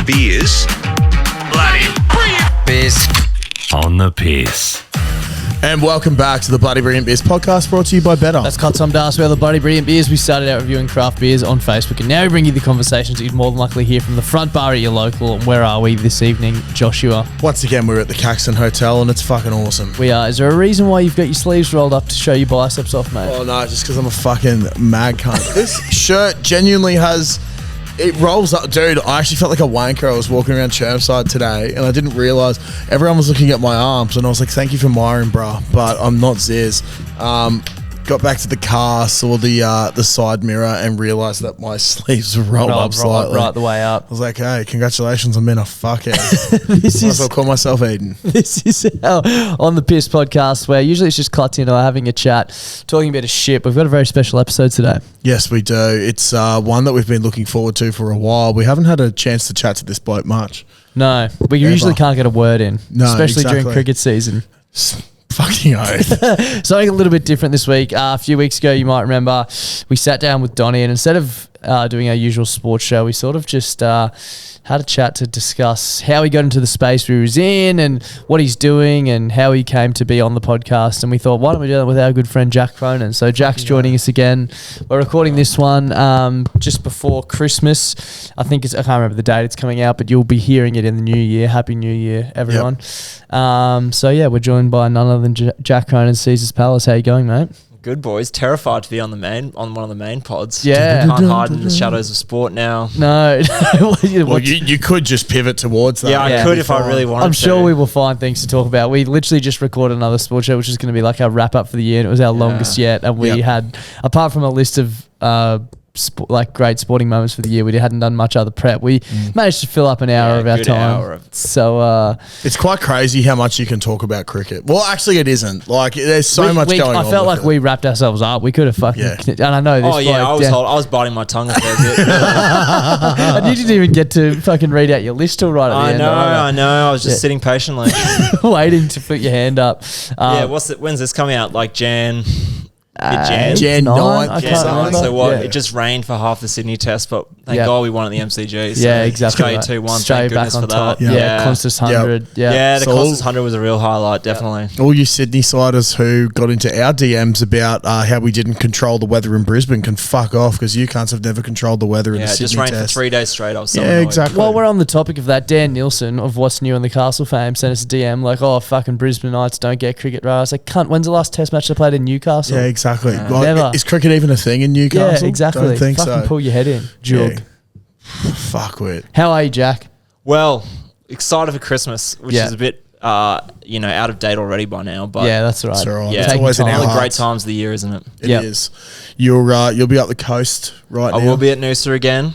beers. Bloody Beers on the piss. And welcome back to the Bloody Brilliant Beers podcast, brought to you by Better. That's cut some dust. We're the Bloody Brilliant Beers. We started out reviewing craft beers on Facebook, and now we bring you the conversations that you'd more than likely hear from the front bar at your local. And where are we this evening, Joshua? Once again, we're at the Caxton Hotel, and it's fucking awesome. We are. Is there a reason why you've got your sleeves rolled up to show your biceps off, mate? Oh no, just because I'm a fucking mad cunt. This shirt genuinely has... It rolls up, dude. I actually felt like a wanker. I was walking around Chermside today, and I didn't realise everyone was looking at my arms, and I was like, "Thank you for admiring, bruh," but I'm not Ziz. Got back to the car, saw the side mirror, and realised that my sleeves were rolled up slightly. Right the way up. I was like, "Hey, congratulations! I'm in a fuckhead." This Might is as well call myself Eden. This is our On the Piss podcast, where usually it's just Clutty and I having a chat, talking a bit of shit. We've got a very special episode today. Yes, we do. It's one that we've been looking forward to for a while. We haven't had a chance to chat to this bloke much. No, we usually can't get a word in, especially during cricket season. Fucking oath. Something a little bit different this week. A few weeks ago, you might remember, we sat down with Donnie, and instead of doing our usual sports show, we sort of just had a chat to discuss how he got into the space we was in and what he's doing and how he came to be on the podcast. And we thought, why don't we do that with our good friend Jack Cronin? So Jack's joining us again. We're recording this one just before Christmas. I can't remember the date it's coming out, but you'll be hearing it in the new year. Happy New Year, everyone. Yep. So yeah, we're joined by none other than Jack Cronin, Caesar's Palace. How you going, mate? Good, boys. Terrified to be on one of the main pods. Yeah. Can't hide in the shadows of sport now. No. Well, you could just pivot towards that. Yeah, I could if I really wanted to. I'm sure we will find things to talk about. We literally just recorded another sports show, which is going to be like our wrap up for the year, and it was our longest yet. And we had, apart from a list of great sporting moments for the year, we hadn't done much other prep. We managed to fill up an hour of our time. So it's quite crazy how much you can talk about cricket. Well, actually, it isn't. Like, there's so much going on. I felt like we wrapped ourselves up. We could have fucking. Yeah. And I know this. Oh yeah, I was biting my tongue a fair bit. And you didn't even get to fucking read out your list till right at the end. I know. I was just sitting patiently, waiting to put your hand up. When's this coming out? Like Jan 9th. So what? Yeah. It just rained for half the Sydney Test, but thank God we won at the MCG. So yeah, exactly. Australia 2-1. Thank goodness for that. Yeah, Constance 100. Yeah, the Constance 100 was a real highlight, definitely. All you Sydney siders who got into our DMs about how we didn't control the weather in Brisbane can fuck off, because you cunts have never controlled the weather in the Sydney Test. Yeah, it just rained for 3 days straight. I was so annoyed. Exactly. While we're on the topic of that, Dan Nielsen of What's New in the Castle fame sent us a DM like, "Oh, fucking Brisbane Knights don't get cricket right." I was like, "Cunt, when's the last Test match they played in Newcastle?" Yeah, exactly. Never. Is cricket even a thing in Newcastle? Yeah, exactly. Don't think fucking so. Pull your head in, jug. Yeah. Fuck with. How are you, Jack? Well, excited for Christmas, which is a bit, out of date already by now. But yeah, that's right. It's all right. Yeah, it's always in our one of the hearts. great times of the year, isn't it? It is. You'll be up the coast now. I will be at Noosa again.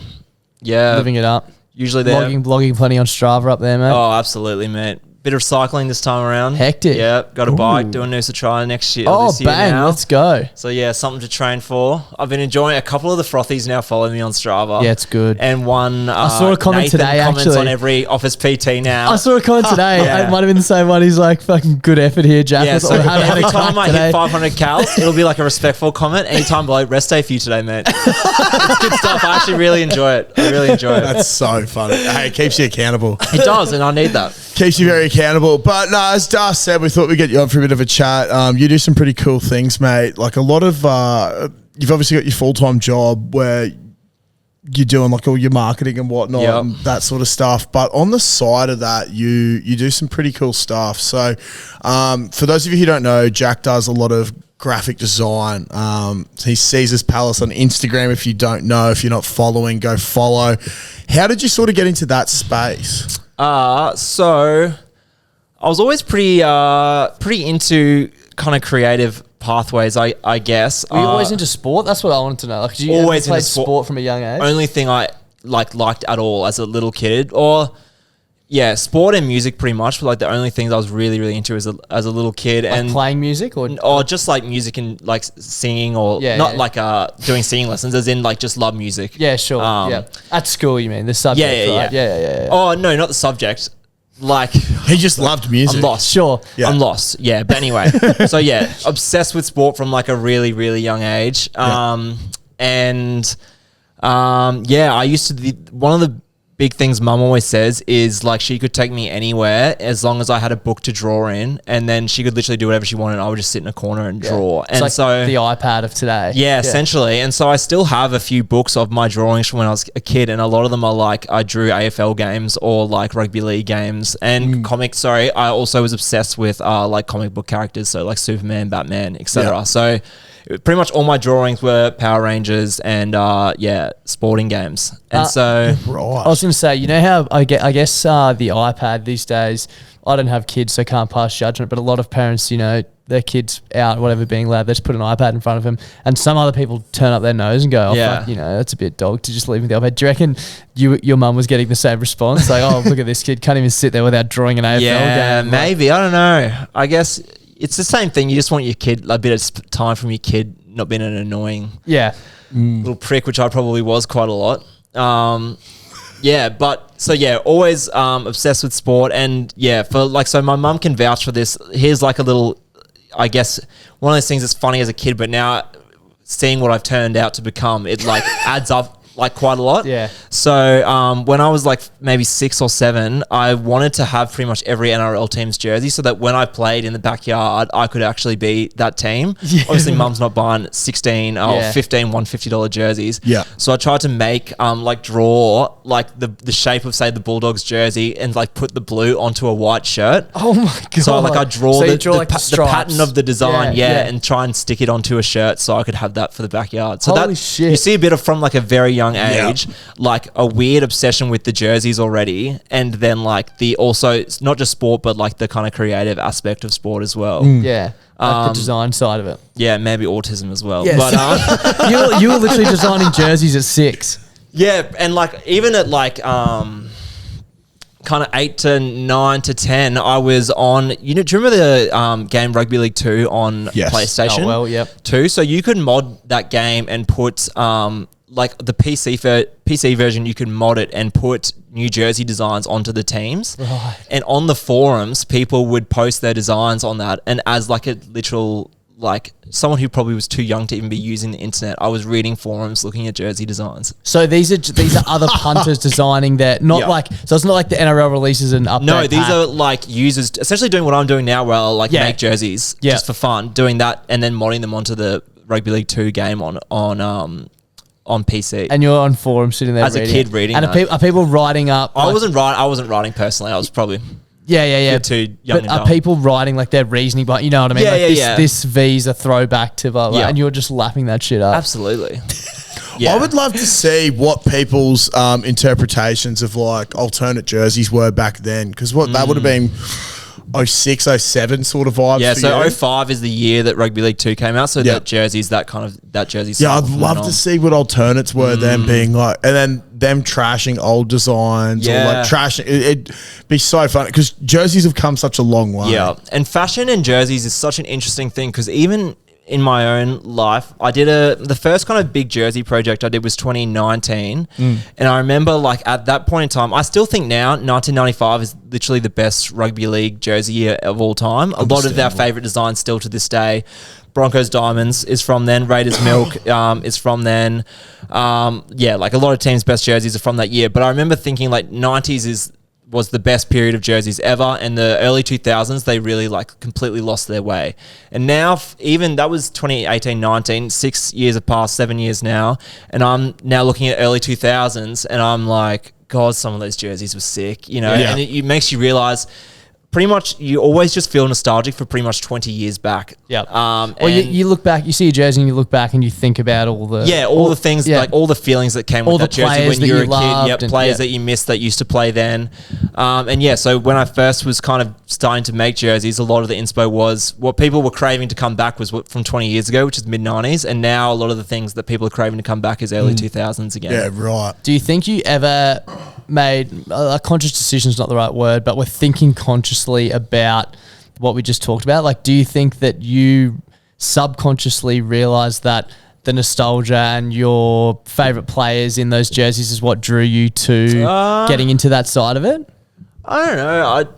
Yeah, Living it up. Usually there. Blogging plenty on Strava up there, mate. Oh, absolutely, mate. Bit of cycling this time around. Hectic. Yeah, got a bike, doing Noosa Tri next year. Oh, this year bang, now. let's go. So yeah, something to train for. I've been enjoying a couple of the frothies now follow me on Strava. Yeah, it's good. And one I saw a comment Nathan today, comments actually. on every office PT now. I saw a comment today. Yeah. It might have been the same one. He's like, "Fucking good effort here, Jack." Yeah, so every time I today. hit 500 cals, it'll be like a respectful comment. Anytime below, rest day for you today, mate. It's good stuff. I actually really enjoy it. I really enjoy it. That's so funny. Hey, it keeps you accountable. It does, and I need that. Keeps you very accountable. But no, as Dar said, we thought we'd get you on for a bit of a chat. You do some pretty cool things, mate. Like a lot of, you've obviously got your full-time job where you're doing like all your marketing and whatnot and that sort of stuff. But on the side of that, you do some pretty cool stuff. So for those of you who don't know, Jack does a lot of graphic design. He sees his Palace on Instagram. If you don't know, if you're not following, go follow. How did you sort of get into that space? So I was always pretty into kind of creative pathways, I guess. Were you always into sport? That's what I wanted to know. Like, did you always play into sport from a young age? Only thing I liked at all as a little kid, or sport and music pretty much were like the only things I was really, really into as a little kid. Like and playing music or just like music and like singing or doing singing lessons, as in like just love music. Yeah, sure. At school, you mean the subject? Right? Yeah. Oh no, not the subject. Like he just loved music. I'm lost. Sure. Yeah. I'm lost. Yeah. But anyway, so yeah, obsessed with sport from like a really, really young age. I used to be one of the big things mum always says is like she could take me anywhere as long as I had a book to draw in, and then she could literally do whatever she wanted and I would just sit in a corner and draw. It's And like so the iPad of today. yeah, essentially. And so I still have a few books of my drawings from when I was a kid, and a lot of them are like I drew AFL games or like rugby league games and comics. Sorry, I also was obsessed with like comic book characters, so like Superman, Batman, etc. Yeah. So pretty much all my drawings were Power Rangers and sporting games. And so I was going to say, you know how I guess the iPad these days, I don't have kids, so can't pass judgment, but a lot of parents, you know, their kids out, whatever, being loud, they just put an iPad in front of them, and some other people turn up their nose and go, oh, Yeah. fuck, you know, that's a bit dog to just leave the iPad. Do you reckon your mum was getting the same response? Like, oh, look at this kid, can't even sit there without drawing an AFL yeah, game. maybe. I don't know. I guess it's the same thing. You just want your kid, a bit of time from your kid, not being an annoying Yeah. little prick, which I probably was quite a lot. Yeah, but so yeah, always obsessed with sport, and yeah, for like, so my mum can vouch for this. Here's like a little, I guess, one of those things that's funny as a kid, but now seeing what I've turned out to become, it like adds up like quite a lot. Yeah. So when I was like maybe 6 or 7, I wanted to have pretty much every NRL team's jersey so that when I played in the backyard, I could actually be that team. Yeah. Obviously, mum's not buying 16 or Yeah. 15 $150 jerseys. Yeah. So I tried to make like draw like the shape of say the Bulldogs jersey and like put the blue onto a white shirt. Oh my God. So like I draw, So you the, like, the stripes. pattern of the design, Yeah, yeah, yeah. and try and stick it onto a shirt so I could have that for the backyard. So Holy that shit. you see a bit of from like a very young age, like a weird obsession with the jerseys already, and then like the also it's not just sport but like the kind of creative aspect of sport as well. Yeah. Like the design side of it. Yeah, maybe autism as well. Yes. But you were literally designing jerseys at 6. yeah, and like even at like kind of 8 to 9 to 10, I was on, you know, do you remember the game Rugby League 2 on Yes. PlayStation? Oh, well, yep. 2? So you could mod that game and put like the PC version, you could mod it and put New Jersey designs onto the teams. Right. And on the forums, people would post their designs on that. And as like a literal, like someone who probably was too young to even be using the internet, I was reading forums, looking at jersey designs. So these are other punters designing that, not Yeah. like, so it's not like the NRL releases an update. No, these pack. are like users essentially doing what I'm doing now, where I'll like Yeah. make jerseys Yeah. just for fun, doing that and then modding them onto the Rugby League 2 game on PC. And you're on forums sitting there As a reading kid it. reading And that. are people writing up? I like- wasn't writing personally. I was probably Yeah. you're too young But and are dumb. people writing like their reasoning? But you know what I mean? Yeah, like yeah, this, yeah. This V's a throwback to blah, blah, Yeah. and you're just lapping that shit up. Absolutely. Yeah. I would love to see what people's interpretations of like alternate jerseys were back then, because what that would have been 06, 07 sort of vibes. Yeah, for so you. 05 is the year that Rugby League 2 came out. So Yeah. that jersey's that jersey. Yeah, I'd style love went to on. see what alternates were then being like, and then them trashing old designs or Yeah. like trashing. It'd be so fun because jerseys have come such a long way. Yeah, and fashion and jerseys is such an interesting thing because even in my own life, I did the first kind of big jersey project I did was 2019, and I remember like at that point in time, I still think now 1995 is literally the best rugby league jersey year of all time. A lot of our favorite designs still to this day. Broncos Diamonds is from then. Raiders Milk is from then. Yeah, like a lot of teams' best jerseys are from that year. But I remember thinking like 90s was the best period of jerseys ever, and the early 2000s they really like completely lost their way. And now even that was 2018-19, 6 years have passed, 7 years now, and I'm now looking at early 2000s and I'm like, God, some of those jerseys were sick, you know. Yeah. And it makes you realize pretty much you always just feel nostalgic for pretty much 20 years back. Yeah. Well, Well, you look back, you see a jersey and you look back and you think about all the... all the things, yeah. like all the feelings that came All with that the jersey players when that you were you a kid. loved Yep, and- players yeah. that you missed that used to play then. And yeah, so when I first was kind of starting to make jerseys, a lot of the inspo was what people were craving to come back was from 20 years ago, which is mid-90s. And now a lot of the things that people are craving to come back is early 2000s again. Yeah, right. Do you think you ever made a conscious decision is not the right word, but we're thinking consciously about what we just talked about? Like, do you think that you subconsciously realized that the nostalgia and your favorite players in those jerseys is what drew you to getting into that side of it? I don't know.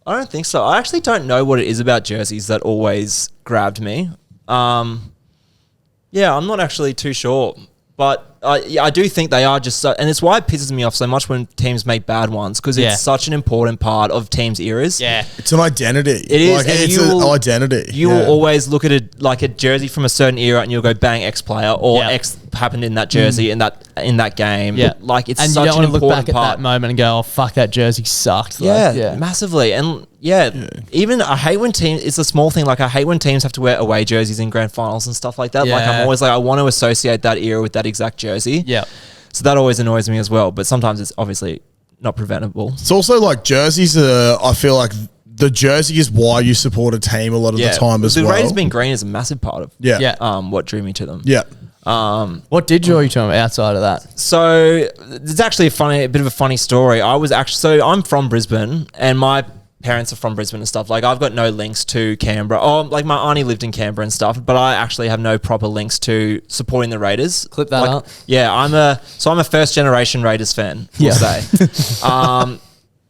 I don't think so. I actually don't know what it is about jerseys that always grabbed me. Yeah, I'm not actually too sure. But I do think they are just so, and it's why it pisses me off so much when teams make bad ones, because it's such an important part of teams' eras. Yeah. It's an identity. It is. Like, and it's an identity. You will always look at it like a jersey from a certain era, and you'll go bang X player or X happened in that jersey in that game. Yeah. Like it's and such you don't an want to look important back part. at that moment and go, oh, fuck, that jersey sucked. Yeah, massively. And even I hate when teams, it's a small thing, like I hate when teams have to wear away jerseys in grand finals and stuff like that. Like I'm always like, I want to associate that era with that exact jersey. Yeah. So that always annoys me as well. But sometimes it's obviously not preventable. It's also like jerseys I feel like the jersey is why you support a team a lot of the time as well. The Raiders being green is a massive part of what drew me to them. Yeah. What did draw you to them outside of that? So it's actually a bit of a funny story. I'm from Brisbane, and my parents are from Brisbane and stuff. Like I've got no links to Canberra. Oh, like my auntie lived in Canberra and stuff, but I actually have no proper links to supporting the Raiders. Clip that up. Yeah, I'm a first generation Raiders fan, we'll say.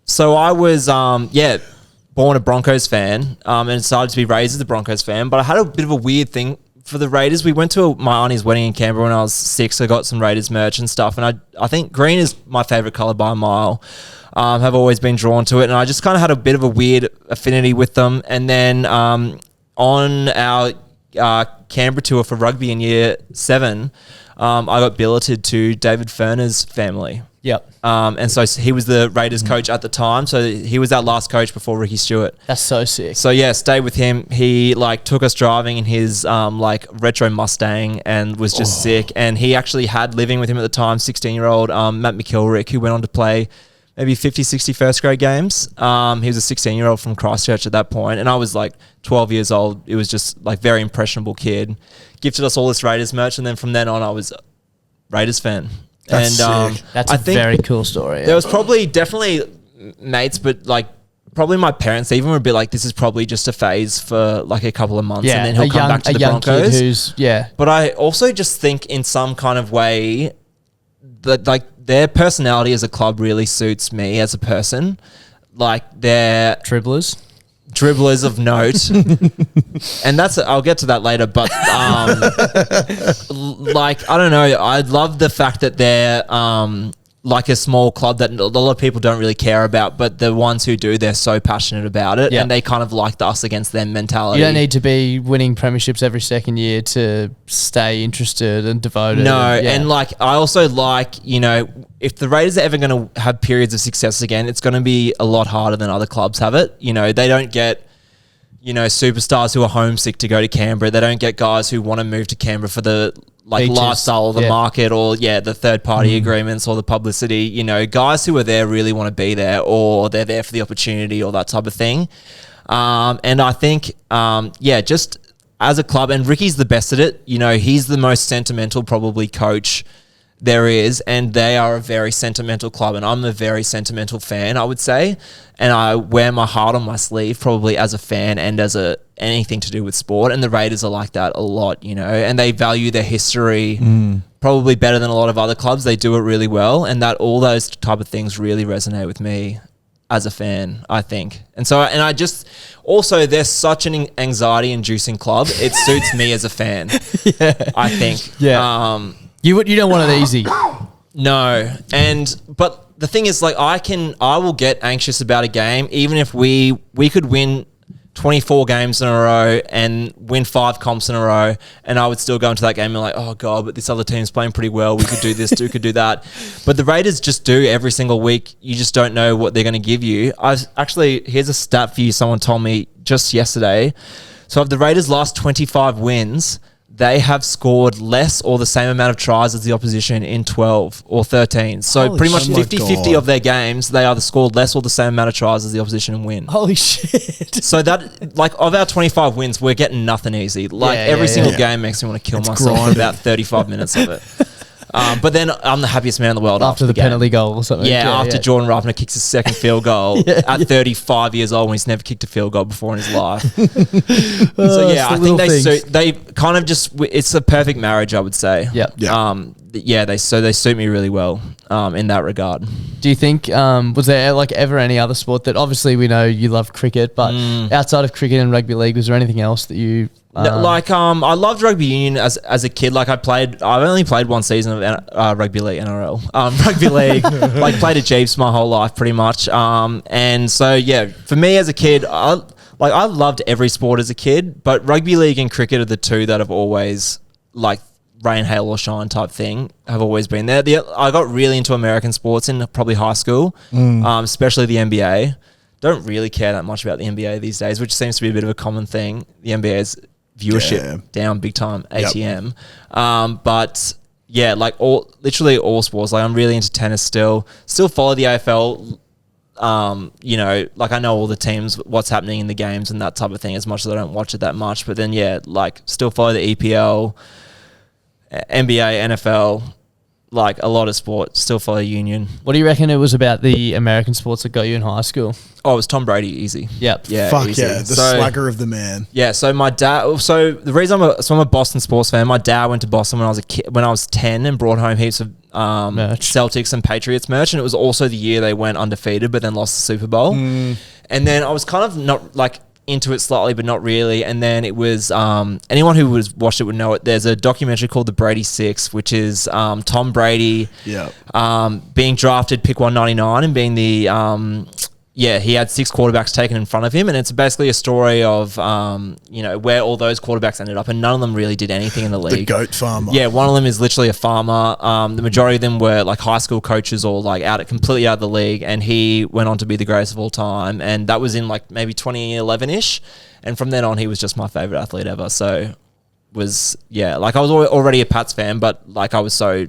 So I was born a Broncos fan, and decided to be raised as a Broncos fan. But I had a bit of a weird thing for the Raiders. We went to my auntie's wedding in Canberra when I was 6. I got some Raiders merch and stuff, and I think green is my favourite colour by a mile. Have always been drawn to it, and I just kind of had a bit of a weird affinity with them. And then on our Canberra tour for rugby in year 7, I got billeted to David Furner's family. Yep. And so he was the Raiders coach at the time. So he was our last coach before Ricky Stewart. That's so sick. So yeah, stayed with him. He took us driving in his retro Mustang and was just sick. And he actually had living with him at the time, 16-year-old Matt McKilrick, who went on to play maybe 50, 60 first grade games. He was a 16-year-old from Christchurch at that point, and I was 12 years old. It was just very impressionable kid. Gifted us all this Raiders merch, and then from then on, I was a Raiders fan. That's sick. That's a very cool story. Yeah. There was definitely mates, but probably my parents even were a bit like, this is probably just a phase for a couple of months, and then he'll come back to the Broncos. But I also just think in some kind of way that their personality as a club really suits me as a person. They're dribblers of note. And I'll get to that later, but I don't know, I love the fact that they're a small club that a lot of people don't really care about, but the ones who do, they're so passionate about it, and they kind of like the us against them mentality. You don't need to be winning premierships every second year to stay interested and devoted. No, and I also if the Raiders are ever going to have periods of success again, it's going to be a lot harder than other clubs have it. They don't get superstars who are homesick to go to Canberra. They don't get guys who want to move to Canberra for the lifestyle of the market or the third party agreements or the publicity. Guys who are there really want to be there, or they're there for the opportunity or that type of thing. And I think just as a club, and Ricky's the best at it. He's the most sentimental probably coach there is, and they are a very sentimental club, and I'm a very sentimental fan, I would say, and I wear my heart on my sleeve probably as a fan and as anything to do with sport, and the Raiders are like that a lot, and they value their history probably better than a lot of other clubs. They do it really well, and that all those type of things really resonate with me as a fan, I think. And so, and I just, also they're such an anxiety inducing club, it suits me as a fan. I think. You don't want it easy. No. But the thing is, I will get anxious about a game, even if we could win 24 games in a row and win 5 comps in a row, and I would still go into that game and oh God, but this other team's playing pretty well. We could do this, we could do that. But the Raiders just do every single week. You just don't know what they're going to give you. Here's a stat for you. Someone told me just yesterday. So of the Raiders' last 25 wins, they have scored less or the same amount of tries as the opposition in 12 or 13. So Holy pretty much shit. 50-50 of their games, they either scored less or the same amount of tries as the opposition and win. Holy shit. So that, of our 25 wins, we're getting nothing easy. Every single game makes me want to kill myself for about 35 minutes of it. But then I'm the happiest man in the world after the game. penalty goal or something. After Jordan Rapiner kicks his second field goal at 35 years old when he's never kicked a field goal before in his life. I think they kind of just, it's a perfect marriage, I would say. They suit me really well in that regard. Do you think, was there ever any other sport that, obviously we know you love cricket, but outside of cricket and rugby league, was there anything else that you No, like I loved rugby union as a kid. Like I've only played one season of rugby league NRL. Rugby league, like played at Jeeps my whole life pretty much. And so yeah, for me as a kid, I loved every sport as a kid, but rugby league and cricket are the two that have always like rain, hail or shine type thing have always been there. I got really into American sports in probably high school, especially the NBA. Don't really care that much about the NBA these days, which seems to be a bit of a common thing. The NBA's viewership down big time, ATM. But yeah, like literally all sports. Like I'm really into tennis still follow the AFL. You know, like I know all the teams, what's happening in the games and that type of thing, as much as I don't watch it that much. But then yeah, like still follow the EPL, NBA, NFL, like a lot of sport, still follow union. What do you reckon it was about the American sports that got you in high school? Oh, it was Tom Brady, easy. Yep. Yeah. Fuck easy. yeah, the swagger of the man. Yeah. So my dad. So the reason I'm a Boston sports fan. My dad went to Boston when I was a kid, when I was 10, and brought home heaps of Celtics and Patriots merch, and it was also the year they went undefeated, but then lost the Super Bowl. And then I was kind of not like into it slightly, but not really. And then it was anyone who was watched it would know it. There's a documentary called The Brady Six, which is Tom Brady being drafted pick 199 and being the he had 6 quarterbacks taken in front of him, and it's basically a story of you know, where all those quarterbacks ended up, and none of them really did anything in the league. The goat farmer. Yeah, one of them is literally a farmer. The majority of them were like high school coaches or like completely out of the league, and he went on to be the greatest of all time, and that was in like maybe 2011-ish, and from then on he was just my favorite athlete ever. So was like I was already a Pats fan, but like I was so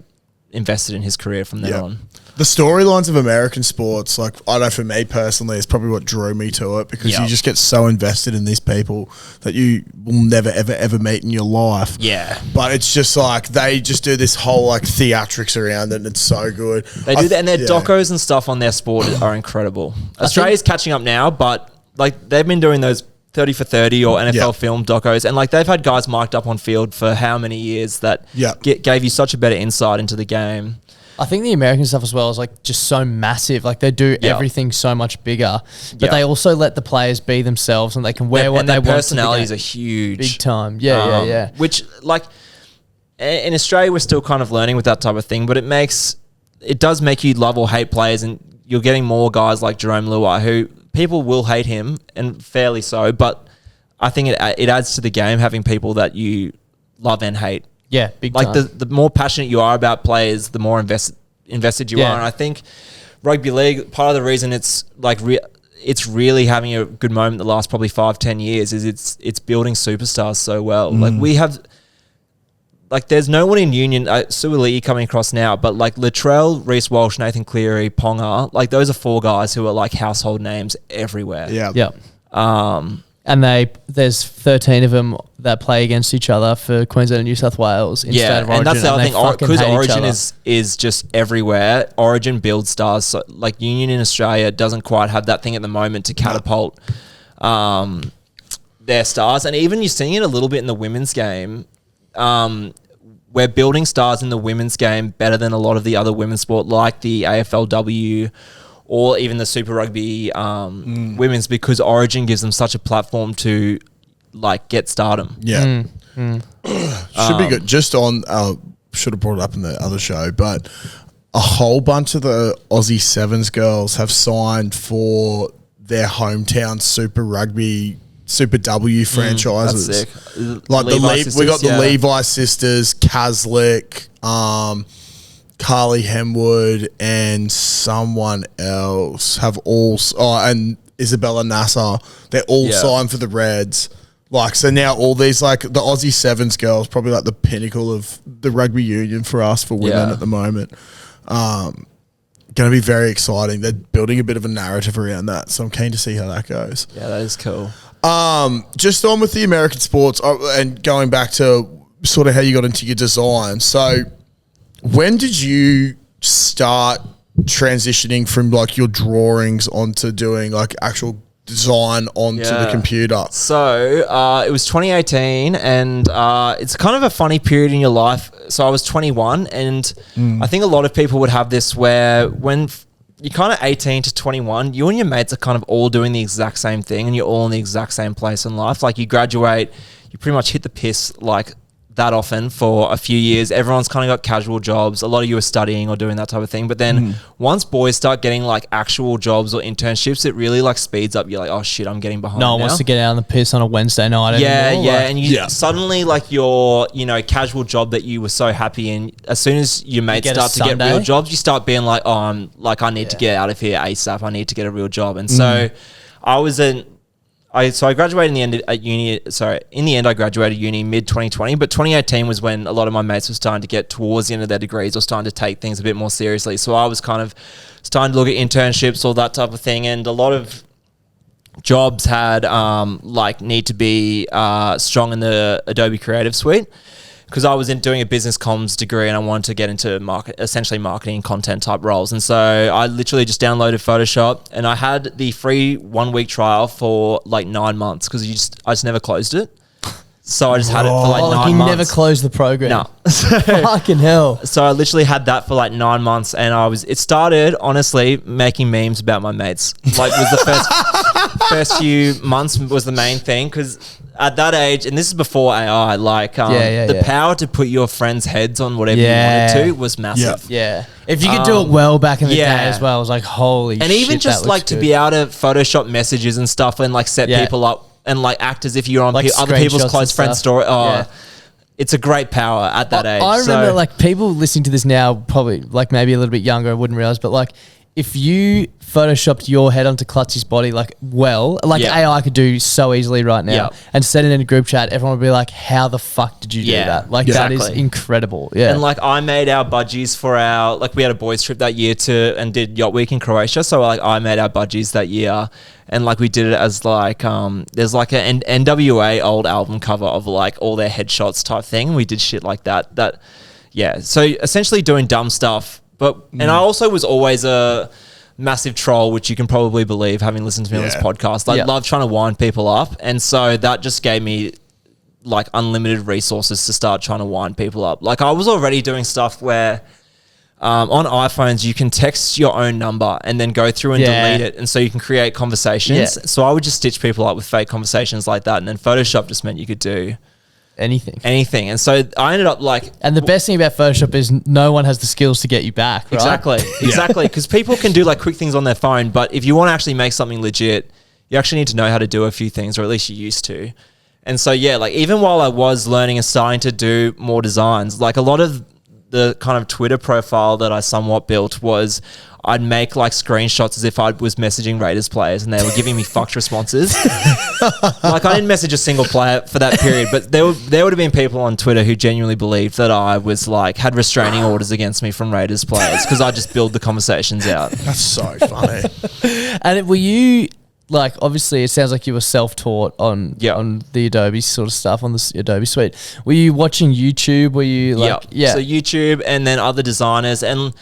invested in his career from then on. The storylines of American sports, like I know for me personally, is probably what drew me to it, because you just get so invested in these people that you will never, ever, ever meet in your life. Yeah. But it's just like they just do this whole like theatrics around it, and it's so good. They do that, and their docos and stuff on their sport are incredible. Australia's catching up now, but like they've been doing those 30 for 30 or NFL film docos, and like they've had guys mic'd up on field for how many years that gave you such a better insight into the game. I think the American stuff as well is like just so massive. Like they do everything so much bigger, but they also let the players be themselves, and they can wear what they want. Their personalities are huge, big time. Yeah. Which like in Australia we're still kind of learning with that type of thing, but it does make you love or hate players, and you're getting more guys like Jerome Luai, who people will hate him, and fairly so. But I think it adds to the game having people that you love and hate. Yeah, big like time. the more passionate you are about players, the more invested you are. And I think rugby league, part of the reason it's like it's really having a good moment the last probably 5-10 years is it's building superstars so well. Like we have, like there's no one in Union, Suaalii coming across now, but like Latrell, Reece Walsh, Nathan Cleary, Ponga, like those are 4 guys who are like household names everywhere. Yeah. And there's 13 of them that play against each other for Queensland and New South Wales instead of Origin. And that's the other thing, because Origin other. is just everywhere. Origin builds stars. So, like Union in Australia doesn't quite have that thing at the moment to catapult their stars. And even you're seeing it a little bit in the women's game. We're building stars in the women's game better than a lot of the other women's sport, like the AFLW or even the Super Rugby women's, because Origin gives them such a platform to like get stardom. Yeah. Should be good. Just on, should have brought it up in the other show, but a whole bunch of the Aussie Sevens girls have signed for their hometown Super Rugby, Super W franchises. That's sick. Like we got the Levi sisters, Kazlik, Carly Hemwood, and someone else have all, and Isabella Nassar. They're all signed for the Reds. Like, so now all these, like the Aussie Sevens girls, probably like the pinnacle of the rugby union for us for women at the moment. Going to be very exciting. They're building a bit of a narrative around that, so I'm keen to see how that goes. Yeah, that is cool. Just on with the American sports, and going back to sort of how you got into your design. So, when did you start transitioning from like your drawings onto doing like actual design onto the computer? So it was 2018, and it's kind of a funny period in your life. So I was 21, and I think a lot of people would have this where when you're kind of 18 to 21, you and your mates are kind of all doing the exact same thing, and you're all in the exact same place in life. Like you graduate, you pretty much hit the piss like that often for a few years. Everyone's kind of got casual jobs. A lot of you are studying or doing that type of thing. But then once boys start getting like actual jobs or internships, it really like speeds up. You're like, oh shit, I'm getting behind. No one wants to get out on the piss on a Wednesday night anymore. Yeah, like, and you suddenly like your, casual job that you were so happy in, as soon as your mates start to get real jobs, you start being like, oh, I need to get out of here ASAP. I need to get a real job. And so I graduated in the end at uni. Sorry, in the end, I graduated uni mid 2020. But 2018 was when a lot of my mates were starting to get towards the end of their degrees or starting to take things a bit more seriously. So I was kind of starting to look at internships, all that type of thing, and a lot of jobs had need to be strong in the Adobe Creative Suite. Because I was doing a business comms degree and I wanted to get into essentially marketing and content type roles. And so I literally just downloaded Photoshop and I had the free 1 week trial for like 9 months because I just never closed it. So I just had it for like 9 months. You never closed the program. No. Fucking hell. So I literally had that for like 9 months and it started honestly making memes about my mates. Like was the first few months was the main thing because at that age, and this is before AI, the power to put your friends' heads on whatever you wanted to was massive. Yeah. If you could do it well back in the day as well, it was like, holy shit. And even just like to be able to Photoshop messages and stuff and like set people up and like act as if you're on like other people's close friend story. It's a great power at that age. I remember like people listening to this now, probably like maybe a little bit younger, I wouldn't realize, but like if you photoshopped your head onto Clutzy's body AI could do so easily right now and send it in a group chat, everyone would be like, how the fuck did you do that? Like that is incredible. Yeah. And like I made our budgies for we had a boys trip that year and did Yacht Week in Croatia. So like I made our budgies that year and like we did it as like there's like an NWA old album cover of like all their headshots type thing. We did shit like that. So essentially doing dumb stuff. And I also was always a massive troll, which you can probably believe having listened to me on this podcast. I love trying to wind people up. And so that just gave me like unlimited resources to start trying to wind people up. Like I was already doing stuff where on iPhones, you can text your own number and then go through and delete it. And so you can create conversations. Yeah. So I would just stitch people up with fake conversations like that. And then Photoshop just meant you could do anything. And so I ended up like, and the best thing about Photoshop is no one has the skills to get you back, right? Exactly. Because people can do like quick things on their phone, but if you want to actually make something legit, you actually need to know how to do a few things, or at least you used to. And so like even while I was learning and starting to do more designs, like a lot of the kind of Twitter profile that I somewhat built was I'd make like screenshots as if I was messaging Raiders players and they were giving me fucked responses. Like I didn't message a single player for that period, but there would have been people on Twitter who genuinely believed that I was like had restraining orders against me from Raiders players because I just build the conversations out. That's so funny. And were you like, obviously it sounds like you were self-taught on the Adobe sort of stuff, on the Adobe suite. Were you watching YouTube? Were you like, So YouTube and then other designers, and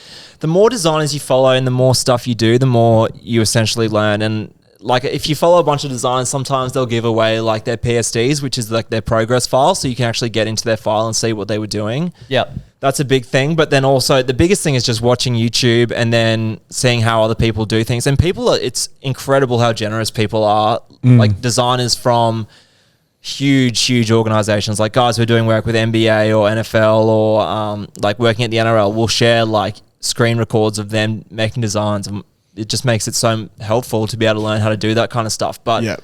the more designers you follow and the more stuff you do, the more you essentially learn. And like if you follow a bunch of designers, sometimes they'll give away like their PSDs, which is like their progress file. So you can actually get into their file and see what they were doing. Yeah. That's a big thing. But then also the biggest thing is just watching YouTube and then seeing how other people do things. And it's incredible how generous people are. Like designers from huge organizations, like guys who are doing work with NBA or NFL or like working at the NRL will share like screen records of them making designs, and it just makes it so helpful to be able to learn how to do that kind of stuff. But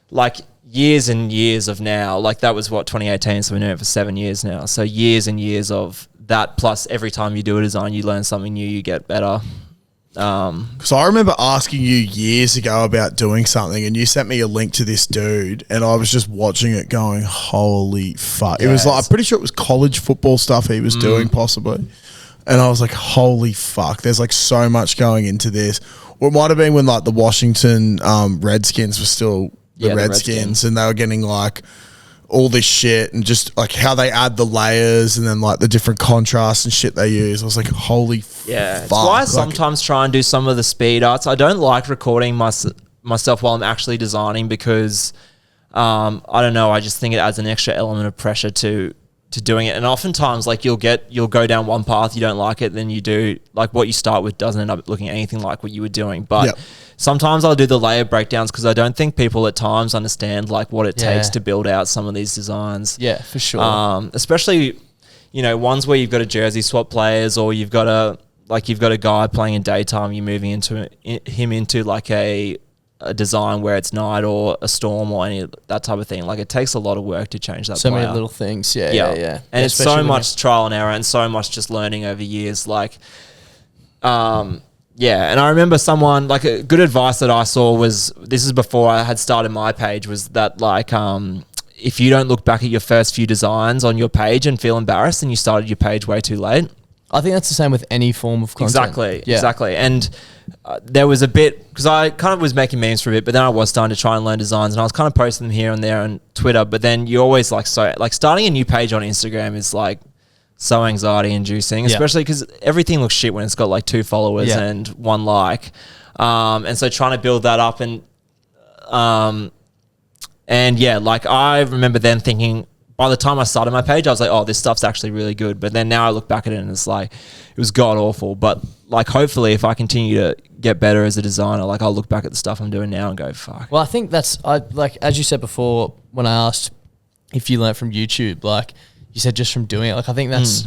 like years and years of now, like that was 2018, so we're doing it for 7 years now. So years and years of that, plus every time you do a design, you learn something new, you get better. Because I remember asking you years ago about doing something, and you sent me a link to this dude, and I was just watching it, going, "Holy fuck!" It was like, I'm pretty sure it was college football stuff he was doing, possibly. And I was like, "Holy fuck!" There's like so much going into this. Or it might have been when like the Washington Redskins were still the Redskins, and they were getting like all this shit, and just like how they add the layers and then like the different contrasts and shit they use. I was like, holy fuck. It's why I sometimes try and do some of the speed arts. I don't like recording myself while I'm actually designing because I don't know, I just think it adds an extra element of pressure to to doing it. And oftentimes, like you'll go down one path, you don't like it, then you do like what you start with doesn't end up looking anything like what you were doing. But sometimes I'll do the layer breakdowns because I don't think people at times understand like what it takes to build out some of these designs. Yeah, for sure. Especially, ones where you've got a jersey swap players, or you've got a guy playing in daytime, you're moving him into like a design where it's night or a storm or any of that type of thing. Like it takes a lot of work to change that. So player. many little things. Yeah. And it's so much trial and error and so much just learning over years. Like, and I remember someone, like a good advice that I saw was, this is before I had started my page, was that like, if you don't look back at your first few designs on your page and feel embarrassed, then you started your page way too late. I think that's the same with any form of content. Exactly. And there was a bit, because I kind of was making memes for a bit, but then I was starting to try and learn designs, and I was kind of posting them here and there on Twitter. But then you always starting a new page on Instagram is like so anxiety inducing, especially because everything looks shit when it's got like 2 followers and 1 like. And so trying to build that up like I remember then thinking, by the time I started my page, I was like, oh, this stuff's actually really good. But then now I look back at it and it's like, it was god awful. But like, hopefully if I continue to get better as a designer, like I'll look back at the stuff I'm doing now and go, fuck. Well, I think that's, like, as you said before, when I asked if you learned from YouTube, like you said, just from doing it. Like, I think that's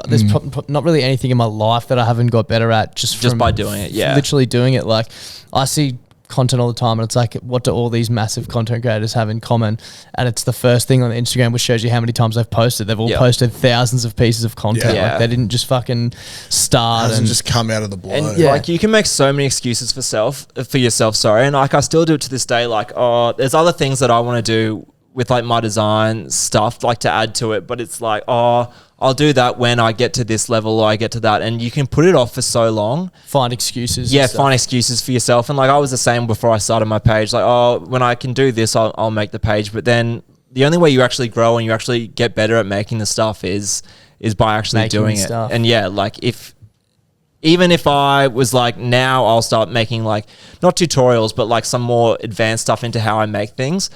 there's not really anything in my life that I haven't got better at just by doing it. Yeah. Literally doing it. Like I see content all the time and it's like, what do all these massive content creators have in common? And it's the first thing on Instagram, which shows you how many times they've posted. They've all posted thousands of pieces of content. Like they didn't just fucking start and just come out of the blue. And like you can make so many excuses for yourself. And like I still do it to this day. Like, oh, there's other things that I want to do with like my design stuff, like to add to it, but it's like, oh, I'll do that when I get to this level or I get to that. And you can put it off for so long. Find excuses. Yeah, find excuses for yourself. And like I was the same before I started my page. Like, oh, when I can do this, I'll make the page. But then the only way you actually grow and you actually get better at making the stuff is by actually doing it. And like even if I was like, now I'll start making like, not tutorials, but like some more advanced stuff into how I make things.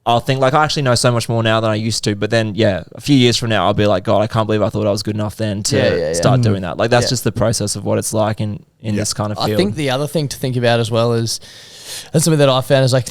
I'll think like, I actually know so much more now than I used to. But then, a few years from now, I'll be like, God, I can't believe I thought I was good enough then to start doing that. Like, that's just the process of what it's like in this kind of field. I think the other thing to think about as well is, and something that I found is like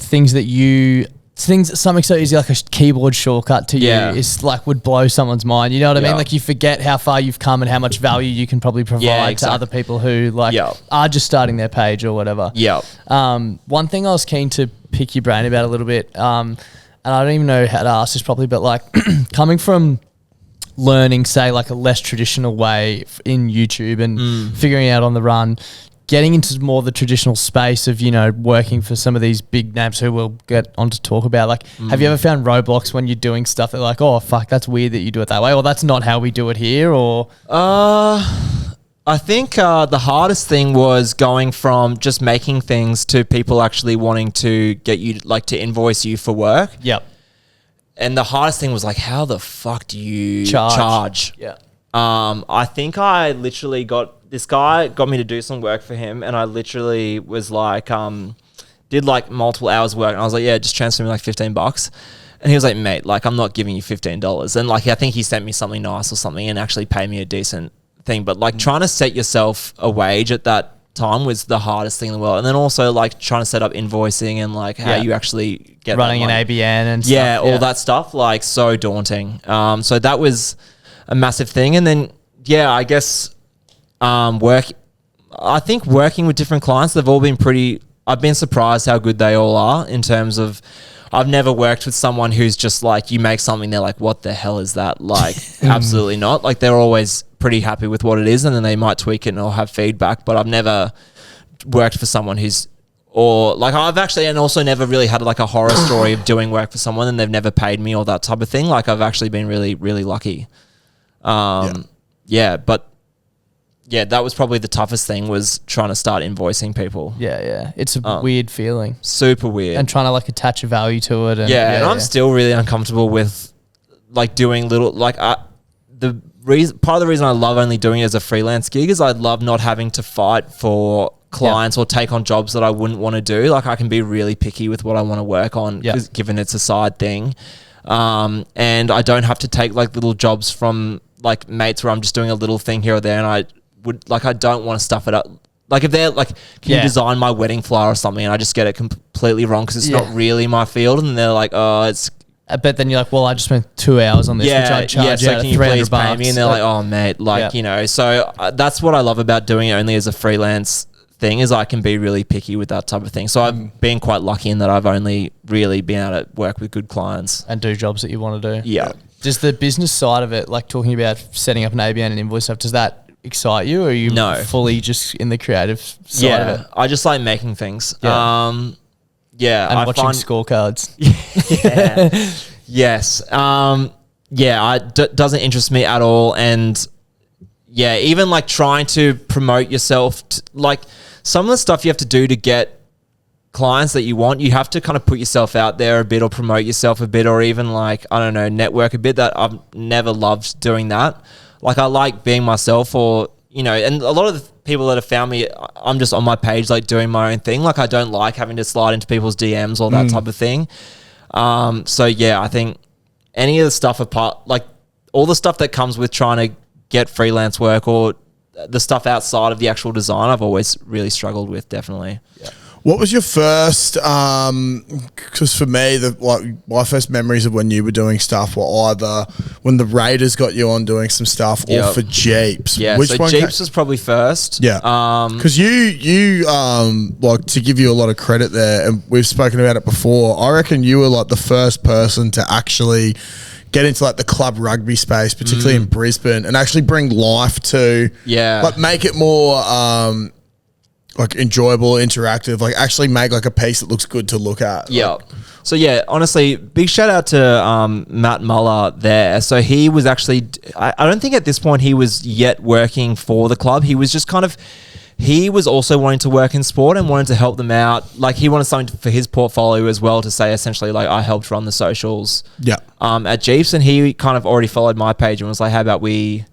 something so easy like a keyboard shortcut to you is like would blow someone's mind. You know what I mean? Like you forget how far you've come and how much value you can probably provide to other people who like are just starting their page or whatever. One thing I was keen to pick your brain about a little bit, and I don't even know how to ask this properly, but like coming from learning, say, like a less traditional way in YouTube and figuring out on the run, getting into more the traditional space of, working for some of these big names who we'll get on to talk about. Like, have you ever found roadblocks when you're doing stuff that like, oh, fuck, that's weird that you do it that way, or that's not how we do it here, or? I think the hardest thing was going from just making things to people actually wanting to get you, like, to invoice you for work. Yep. And the hardest thing was like, how the fuck do you charge? Yeah. I think I literally this guy got me to do some work for him, and I literally was like, did like multiple hours work, and I was like, yeah, just transfer me like $15. And he was like, mate, like, I'm not giving you $15. And like, I think he sent me something nice or something and actually paid me a decent thing. But like trying to set yourself a wage at that time was the hardest thing in the world. And then also like trying to set up invoicing and like how you actually get running an ABN and stuff. Yeah, all that stuff, like so daunting. So that was a massive thing. And then, I guess I think working with different clients, they've all been I've been surprised how good they all are in terms of, I've never worked with someone who's just like, you make something, they're like, what the hell is that? Like, absolutely not. Like, they're always pretty happy with what it is, and then they might tweak it and I'll have feedback. But I've never worked for someone I've actually, and also never really had like a horror story of doing work for someone and they've never paid me or that type of thing. Like, I've actually been really, really lucky. That was probably the toughest thing, was trying to start invoicing people. Yeah. It's a weird feeling. Super weird. And trying to like attach a value to it. And and I'm still really uncomfortable with like doing little, like part of the reason I love only doing it as a freelance gig is I love not having to fight for clients or take on jobs that I wouldn't want to do. Like, I can be really picky with what I want to work on, given it's a side thing. and I don't have to take like little jobs from like mates where I'm just doing a little thing here or there, and I don't want to stuff it up. Like if they're like, can you design my wedding flyer or something, and I just get it completely wrong because it's not really my field, and they're like, oh, it's. But then you're like, well, I just spent 2 hours on this, which I charge so out can at you please $300. pay me? And they're like, oh, mate, like, you know. So that's what I love about doing it only as a freelance thing, is I can be really picky with that type of thing. So I've been quite lucky in that I've only really been able to work with good clients. And do jobs that you want to do. Yeah. Does the business side of it, like talking about setting up an ABN and invoice stuff, does that excite you, or are you fully just in the creative side of it? I just like making things. Yeah. And I watching scorecards. Yes. Doesn't interest me at all. And even like trying to promote yourself, like some of the stuff you have to do to get clients that you want, you have to kind of put yourself out there a bit or promote yourself a bit, or even like, I don't know, network a bit. That I've never loved doing that. Like I like being myself, or, you know, and a lot of the people that have found me, I'm just on my page, like doing my own thing. Like I don't like having to slide into people's DMs or that type of thing. I think any of the stuff apart, like all the stuff that comes with trying to get freelance work, or the stuff outside of the actual design, I've always really struggled with, definitely. Yeah. What was your first? Because for me, my first memories of when you were doing stuff were either when the Raiders got you on doing some stuff, or for Jeeps. Yeah, Which so one Jeeps was probably first. Yeah, because you like, to give you a lot of credit there, and we've spoken about it before. I reckon you were like the first person to actually get into like the club rugby space, particularly in Brisbane, and actually bring life to like make it more like enjoyable, interactive, like actually make like a piece that looks good to look at. Yeah. Like, so honestly, big shout out to Matt Muller there. So he was actually, I don't think at this point he was yet working for the club. He was just he was also wanting to work in sport and wanted to help them out. Like he wanted something for his portfolio as well, to say essentially like, I helped run the socials at Jeeps, and he kind of already followed my page and was like, how about we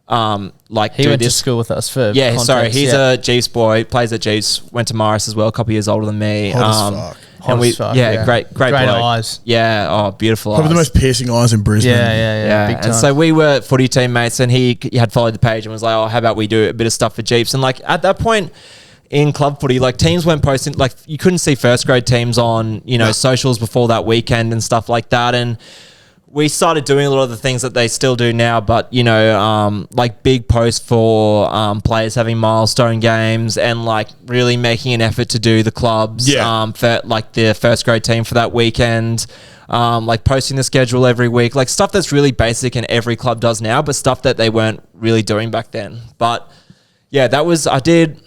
he went to school with us for context. He's a Jeeps boy, plays at Jeeps, went to Morris as well, a couple years older than me. Hot Great bloke. eyes. Yeah, oh, beautiful probably eyes. the most piercing eyes in Brisbane. Yeah. Big time. And so we were footy teammates, and he had followed the page and was like, oh, how about we do a bit of stuff for Jeeps? And like at that point in club footy, like teams weren't posting, like you couldn't see first grade teams on, you know, socials before that weekend and stuff like that. And we started doing a lot of the things that they still do now, but, you know, like big posts for players having milestone games, and like really making an effort to do the clubs for like the first grade team for that weekend, like posting the schedule every week, like stuff that's really basic and every club does now, but stuff that they weren't really doing back then. But yeah, what did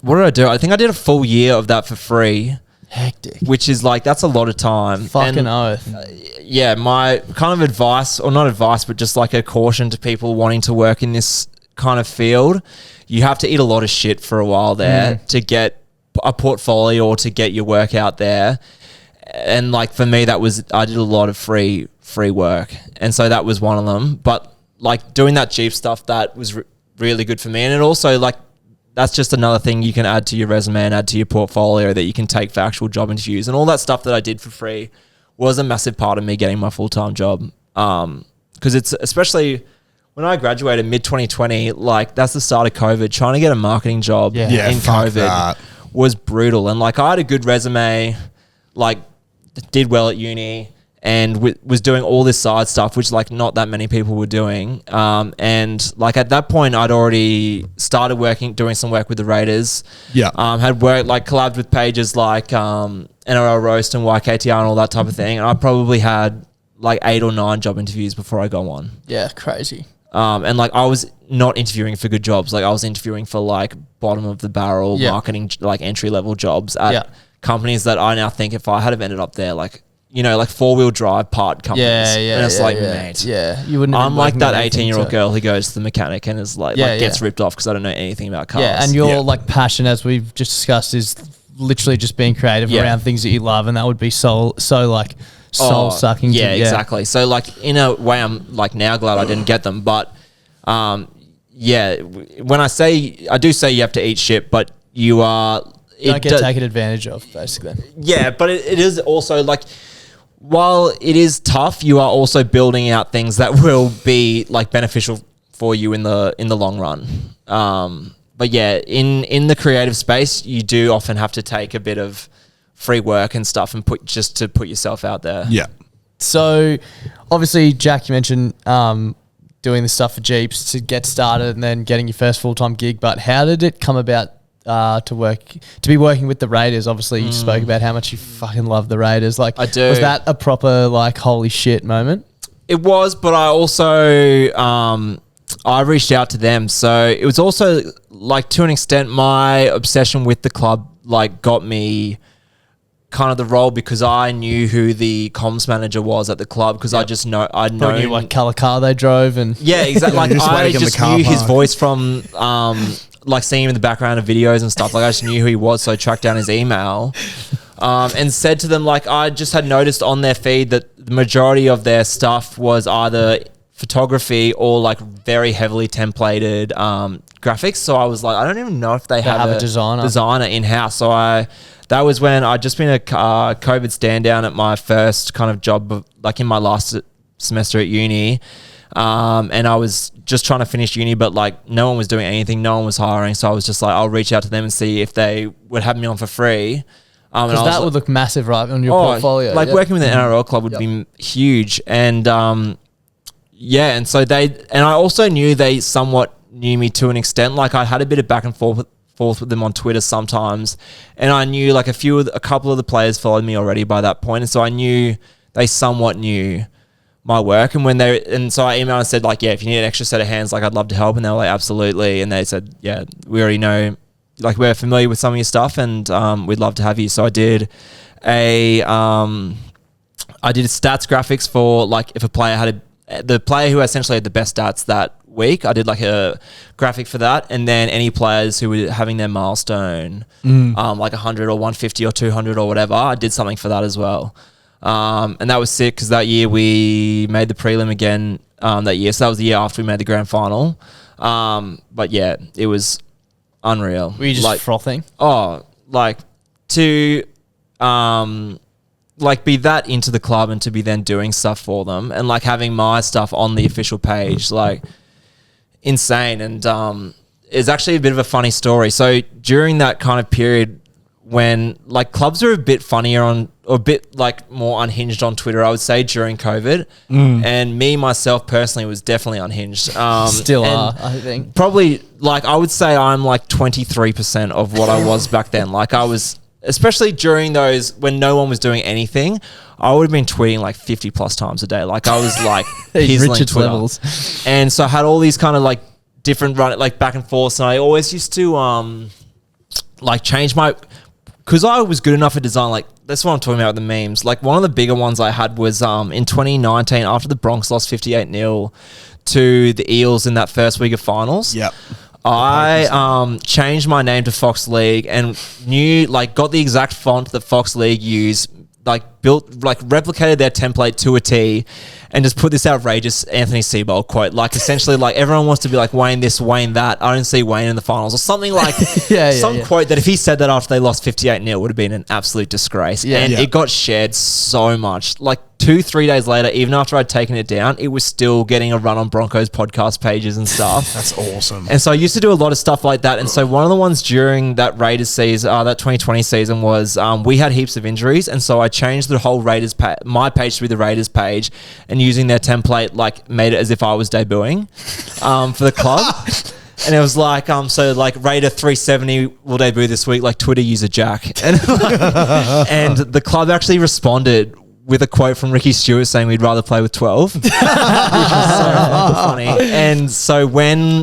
I do? I think I did a full year of that for free. Hectic. Which is like, that's a lot of time. Fucking oath. My kind of advice, or not advice, but just like a caution to people wanting to work in this kind of field, you have to eat a lot of shit for a while there to get a portfolio or to get your work out there. And like for me, I did a lot of free work. And so that was one of them. But like doing that Jeep stuff, that was really good for me. And it also like, that's just another thing you can add to your resume and add to your portfolio that you can take for actual job interviews. And all that stuff that I did for free was a massive part of me getting my full-time job. Because it's, especially when I graduated mid-2020, like that's the start of COVID. Trying to get a marketing job in COVID was brutal. And like I had a good resume, like did well at uni, and was doing all this side stuff, which like not that many people were doing. And like at that point, I'd already started doing some work with the Raiders. Yeah. Had worked, like collabed with pages like NRL Roast and YKTR and all that type of thing. And I probably had like 8 or 9 job interviews before I got one. Yeah, crazy. And like I was not interviewing for good jobs. Like I was interviewing for like bottom of the barrel marketing, like entry level jobs at companies that I now think if I had have ended up there, like, you know, like 4-wheel drive part companies. And it's mate. Yeah. You wouldn't. I'm like that 18-year-old girl who goes to the mechanic and is like gets ripped off because I don't know anything about cars. Yeah, and your like passion, as we've just discussed, is literally just being creative around things that you love, and that would be so like soul sucking. Yeah, exactly. So like in a way, I'm like now glad I didn't get them, but when I do say you have to eat shit, but you are don't get taken advantage of, basically. Yeah, but it is also like while it is tough, you are also building out things that will be like beneficial for you in the long run. But yeah, in the creative space, you do often have to take a bit of free work and stuff and put yourself out there. Yeah. So, obviously, Jack, you mentioned doing the stuff for Jeeps to get started and then getting your first full-time gig. But how did it come about to be working with the Raiders? Obviously, you spoke about how much you fucking love the Raiders. Like, I do. Was that a proper like holy shit moment? It was, but I also I reached out to them, so it was also like to an extent my obsession with the club like got me kind of the role because I knew who the comms manager was at the club because I just know I know Knew what colour car they drove and yeah exactly like just I waiting in the just car knew his park. voice from like seeing him in the background of videos and stuff. Like I just knew who he was, so I tracked down his email and said to them like I just had noticed on their feed that the majority of their stuff was either photography or like very heavily templated graphics. So I was like, I don't even know if they have a designer in-house. So that was when I'd just been a COVID stand down at my first kind of job, like in my last semester at uni. And I was just trying to finish uni, but like no one was doing anything. No one was hiring. So I was just like, I'll reach out to them and see if they would have me on for free. Because that would look massive, right, on your portfolio. Like working with an NRL club would be huge. And yeah, and so I also knew they somewhat knew me to an extent. Like I had a bit of back and forth with them on Twitter sometimes, and I knew like a couple of the players followed me already by that point, and so I knew they somewhat knew my work. And so I emailed and said like, yeah, if you need an extra set of hands, like I'd love to help, and they were like, absolutely, and they said, yeah, we already know, like we're familiar with some of your stuff, and we'd love to have you. So I did a stats graphics for like if a player had the player who essentially had the best stats that week, I did like a graphic for that, and then any players who were having their milestone, like 100 or 150 or 200 or whatever, I did something for that as well. And that was sick because that year we made the prelim again that year. So that was the year after we made the grand final. But yeah, it was unreal. Were you just like, frothing? Oh, like to like be that into the club and to be then doing stuff for them and like having my stuff on the official page, like insane. And it's actually a bit of a funny story. So during that kind of period when like clubs are a bit funnier or a bit like more unhinged on Twitter, I would say during COVID, and me myself personally was definitely unhinged. Still are, I think. Probably like I would say I'm like 23% of what I was back then. Like I was, especially during those when no one was doing anything, I would have been tweeting like 50 plus times a day. Like I was like Richard's Twitter. levels. And so I had all these kind of like different like back and forth, and I always used to like change my, because I was good enough at design. Like that's what I'm talking about with the memes. Like one of the bigger ones I had was in 2019 after the Bronx lost 58-0 to the Eels in that first week of finals. Yep. I changed my name to Fox League and got the exact font that Fox League used, like replicated their template to a T, and just put this outrageous Anthony Seibold quote. Like essentially like everyone wants to be like Wayne this, Wayne that. I don't see Wayne in the finals or something like some quote that if he said that after they lost 58-0 would have been an absolute disgrace. It got shared so much. Like 2-3 days later, even after I'd taken it down, it was still getting a run on Broncos podcast pages and stuff. That's awesome. And so I used to do a lot of stuff like that. And so one of the ones during that Raiders season, that 2020 season was we had heaps of injuries. And so I changed the whole Raiders my page to be the Raiders page, and using their template, like made it as if I was debuting for the club. And it was like, so like Raider 370 will debut this week, like Twitter user Jack. And, and the club actually responded with a quote from Ricky Stewart saying we'd rather play with 12, which was so funny. And so when,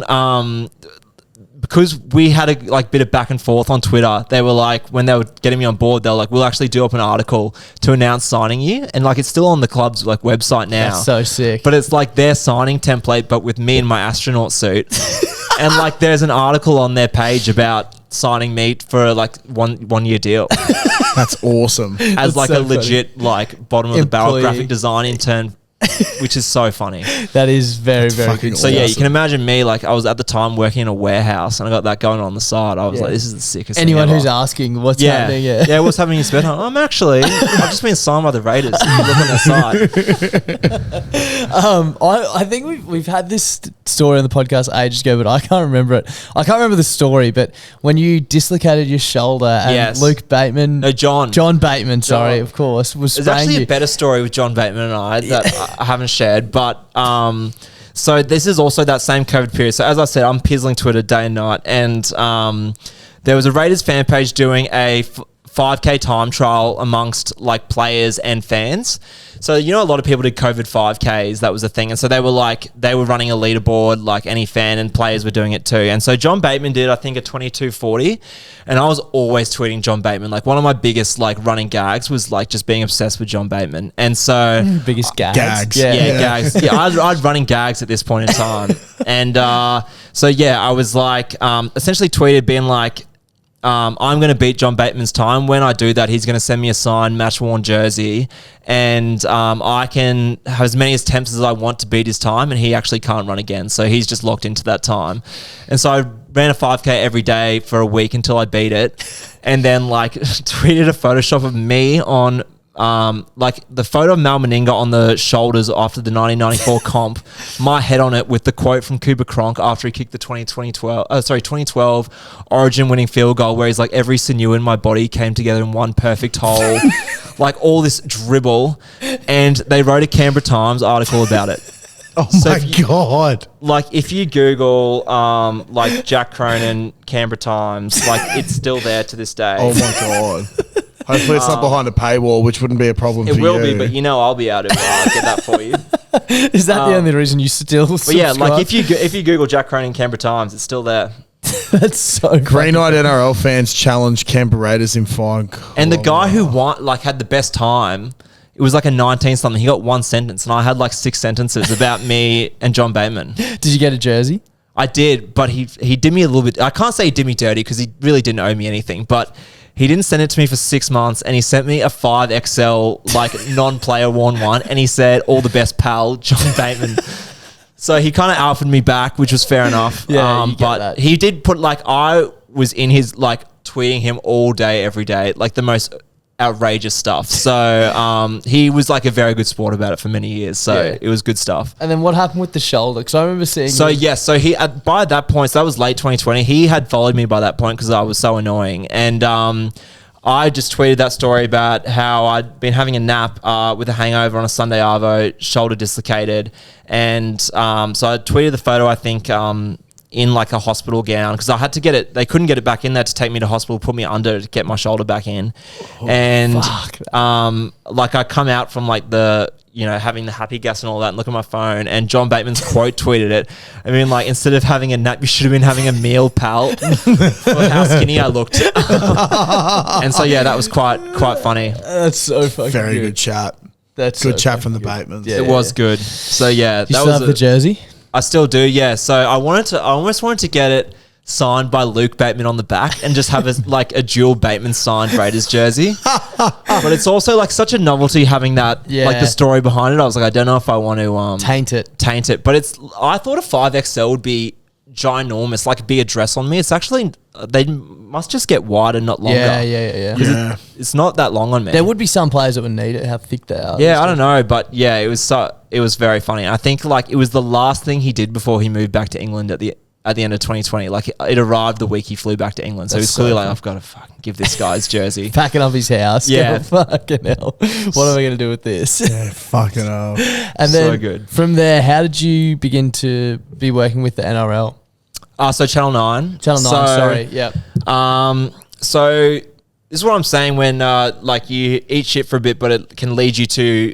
because we had a like bit of back and forth on Twitter, they were like, when they were getting me on board, they were like, we'll actually do up an article to announce signing you. And like, it's still on the club's like website now. That's so sick. But it's like their signing template, but with me in my astronaut suit. And like, there's an article on their page about signing me for like one year deal. That's awesome. As like so a legit like bottom of the barrel Employee. graphic design intern which is so funny. That is very, very fucking good. So yeah, you Awesome. can imagine me, like I was at the time working in a warehouse and I got that going on the side. I was like, this is the sickest Anyone thing who's ever. asking what's happening, yeah, what's happening in your spare time? I've just been signed by the Raiders. Look on the side. I think we've had this story on the podcast ages ago, but I can't remember it. I can't remember the story, but when you dislocated your shoulder and Yes. Luke Bateman, No, John Bateman, sorry, of course, was There's spraying actually you. a better story with John Bateman and I that I haven't shared, but so this is also that same COVID period. So as I said, I'm pizzling Twitter day and night, and there was a Raiders fan page doing a 5K time trial amongst like players and fans. So, you know, a lot of people did COVID 5Ks. That was the thing. And so they were running a leaderboard, like any fan, and players were doing it too. And so John Bateman did, I think, a 22:40. And I was always tweeting John Bateman. Like one of my biggest like running gags was like just being obsessed with John Bateman. And so Biggest gags. Gags. Yeah. yeah, gags. Yeah, I'd running gags at this point in time. And so, yeah, I was like, essentially tweeted being like, I'm going to beat John Bateman's time. When I do that, he's going to send me a signed match-worn jersey, and I can have as many attempts as I want to beat his time, and he actually can't run again. So he's just locked into that time. And so I ran a 5K every day for a week until I beat it, and then like tweeted a Photoshop of me on like the photo of Mal Meninga on the shoulders after the 1994 comp, my head on it with the quote from Cooper Cronk after he kicked the 2012 Origin winning field goal, where he's like, every sinew in my body came together in one perfect whole, like all this dribble. And they wrote a Canberra Times article about it. Oh So my if you- God. Like if you Google like Jack Cronin Canberra Times, like it's still there to this day. Oh my God. Hopefully it's not behind a paywall, which wouldn't be a problem It for will you. be, but you know I'll be able to get that for you. Is that the only reason you still But yeah, subscribe? like if you Google Jack Cronin Canberra Times, it's still there. That's so Green Eyed NRL fans challenge Canberra Raiders in fine. And the guy who won, like had the best time, it was like a 19 something. He got one sentence, and I had like 6 sentences about me and John Bateman. Did you get a jersey? I did, but he did me a little bit. I can't say he did me dirty because he really didn't owe me anything, but he didn't send it to me for 6 months, and he sent me a 5XL like non-player worn one, and he said, "All the best, pal, John Bateman." So he kind of alphaed me back, which was fair enough. Yeah, you get but that. he did put like, I was in his like tweeting him all day, every day, like the most outrageous stuff. So he was like a very good sport about it for many years. So Yeah. it was good stuff. And then what happened with the shoulder? Because I remember seeing. So you- yes, so he by that point, so that was late 2020. He had followed me by that point because I was so annoying, and I just tweeted that story about how I'd been having a nap with a hangover on a Sunday arvo, shoulder dislocated, and so I tweeted the photo. I think in like a hospital gown because I had to get it. They couldn't get it back in there to take me to hospital, put me under to get my shoulder back in, and like I come out from like the, you know, having the happy gas and all that, and look at my phone, and John Bateman's quote tweeted it. I mean, like, instead of having a nap, you should have been having a meal, pal. For how skinny I looked. And so yeah, that was quite funny. That's so fucking Very good chat. That's Good so chat fucking from the good. Batemans. Yeah. It was good. So yeah, Do you that still was have the jersey? I still do, yeah. So I almost wanted to get it signed by Luke Bateman on the back and just have a dual Bateman signed Raiders jersey. But it's also like such a novelty having that, Yeah. like the story behind it. I was like, I don't know if I want to Taint it. taint it. But I thought a 5XL would be ginormous, like be a dress on me. It's actually, they must just get wider, not longer. Yeah. 'Cause Yeah. it's not that long on me. There would be some players that would need it, how thick they are. Yeah, I don't know, but yeah, it was very funny. I think like it was the last thing he did before he moved back to England at the end of 2020. Like it arrived the week he flew back to England, so he was That's clearly so like, fun. I've got to fucking give this guy his jersey. Packing up his house. Yeah. Fucking hell. What am I going to do with this? Yeah, fucking hell. And So then good. from there, how did you begin to be working with the NRL? So Channel 9. Channel 9, So, sorry. Yep. So this is what I'm saying when like you eat shit for a bit, but it can lead you to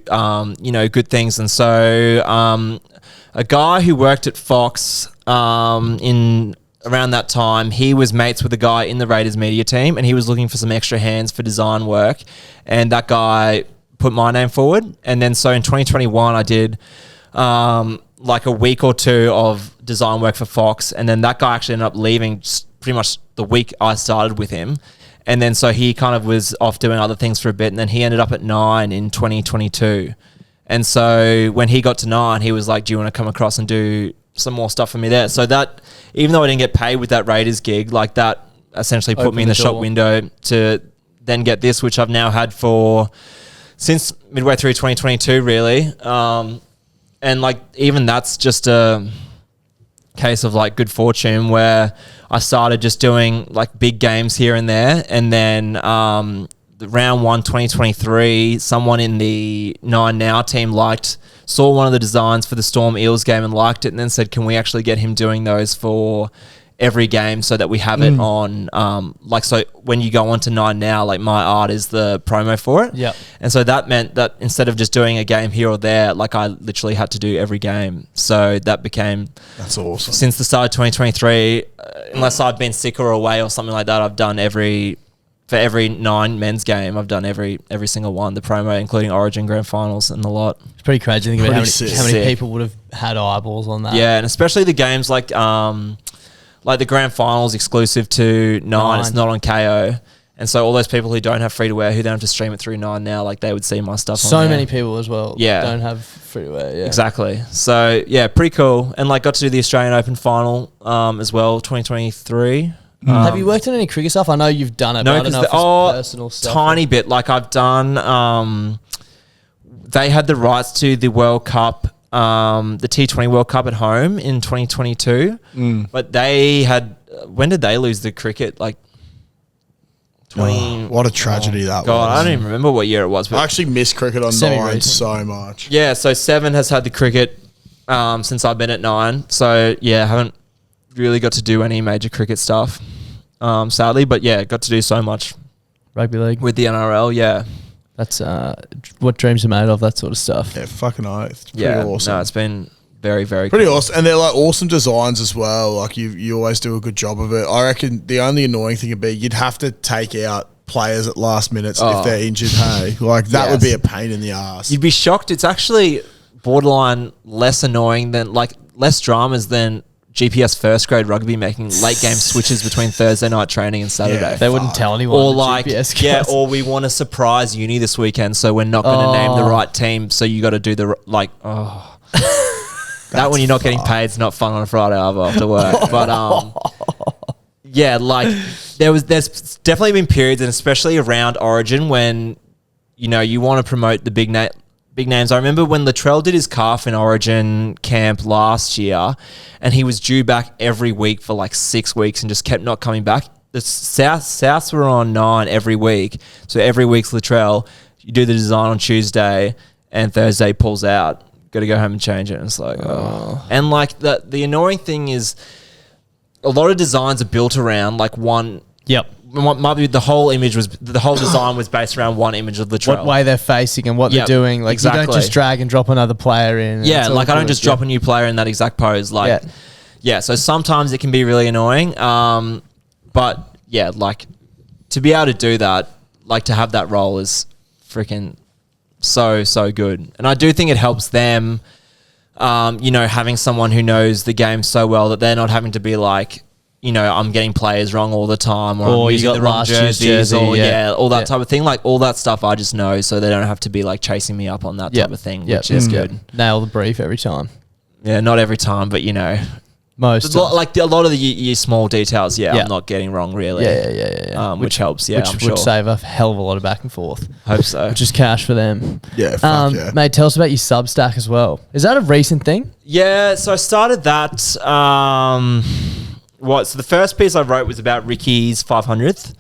good things. And so a guy who worked at Fox in around that time, he was mates with a guy in the Raiders media team, and he was looking for some extra hands for design work, and that guy put my name forward. And then so in 2021 I did like a week or two of design work for Fox, and then that guy actually ended up leaving pretty much the week I started with him. And then so he kind of was off doing other things for a bit, and then he ended up at 9 in 2022. And so when he got to 9, he was like, do you want to come across and do some more stuff for me there? So that, even though I didn't get paid with that Raiders gig, like that essentially put me in the shop window to then get this, which I've now had since midway through 2022, really. And like, even that's just a case of like good fortune, where I started just doing like big games here and there. And then the round 1 2023, someone in the 9 Now team saw one of the designs for the Storm Eels game and liked it, and then said, can we actually get him doing those for every game so that we have it on, so when you go on to 9 Now, like my art is the promo for it. Yeah. And so that meant that instead of just doing a game here or there, like I literally had to do every game. So that became... That's awesome. Since the start of 2023, unless I've been sick or away or something like that, I've done for every 9 men's game, I've done every single one, the promo, including Origin Grand Finals and the lot. It's pretty crazy to think about how many Sick. people would have had eyeballs on that. Yeah, and especially the games like the Grand Finals exclusive to 9, it's not on KO. And so all those people who don't have free to wear, who don't have to stream it through 9 Now, like they would see my stuff on So there. many people as well don't have free to wear. Yeah. Exactly. So yeah, pretty cool. And like got to do the Australian Open final as well, 2023. Have you worked on any cricket stuff? I know you've done it, No, but I don't know if it's personal stuff. tiny bit. Like I've done, they had the rights to the World Cup, the T20 World Cup at home in 2022. But they had, when did they lose the cricket? Like 20. What a tragedy that God, was. I don't even remember what year it was. But I actually miss cricket on Semi-recent. 9 so much. yeah, so 7 has had the cricket since I've been at 9. So yeah, haven't really got to do any major cricket stuff, sadly. But yeah, got to do so much Rugby league. with the NRL. Yeah, That's what dreams are made of, that sort of stuff. Yeah, fucking oath. It's pretty yeah. awesome. No, it's been very, very Pretty cool. awesome. And they're like awesome designs as well. Like you always do a good job of it. I reckon the only annoying thing would be you'd have to take out players at last minutes if they're injured, hey. Like that would be a pain in the ass. You'd be shocked. It's actually borderline less annoying than, like, less dramas than GPS first grade rugby making late game switches between Thursday night training and Saturday. Yeah. They wouldn't tell anyone. Or the like, GPS yeah, guys. or we want to surprise uni this weekend, so we're not going to name the right team. So you got to do that when you're not getting paid, it's not fun on a Friday after work. But yeah, like there's definitely been periods, and especially around Origin, when you want to promote the big names. I remember when Latrell did his calf in Origin camp last year, and he was due back every week for like 6 weeks and just kept not coming back. The Souths were on 9 every week, so every week's Latrell. You do the design on Tuesday, and Thursday pulls out. Got to go home and change it. And it's like, oh. And like the annoying thing is, a lot of designs are built around like one. Yep. Might be the whole design was based around one image of Latrell. What way they're facing and what they're doing. Like you don't just drag and drop another player in. Yeah, It's like I all don't just good. drop a new player in that exact pose. Like, yeah. So sometimes it can be really annoying. But yeah, like to be able to do that, like to have that role is freaking so good. And I do think it helps them, having someone who knows the game so well that they're not having to be like, I'm getting players wrong all the time, or I'm you using got the wrong last year's jerseys, jersey, or all that type of thing. Like all that stuff I just know, so they don't have to be like chasing me up on that type of thing, which is good. Nail the brief every time. Yeah, not every time, but Most. like a lot of the small details, I'm not getting wrong really. Yeah. Which helps, I'm which sure. would save a hell of a lot of back and forth. Hope so. Which is cash for them. Yeah, fuck yeah. Mate, tell us about your Substack as well. Is that a recent thing? Yeah, so I started that. So the first piece I wrote was about Ricky's 500th,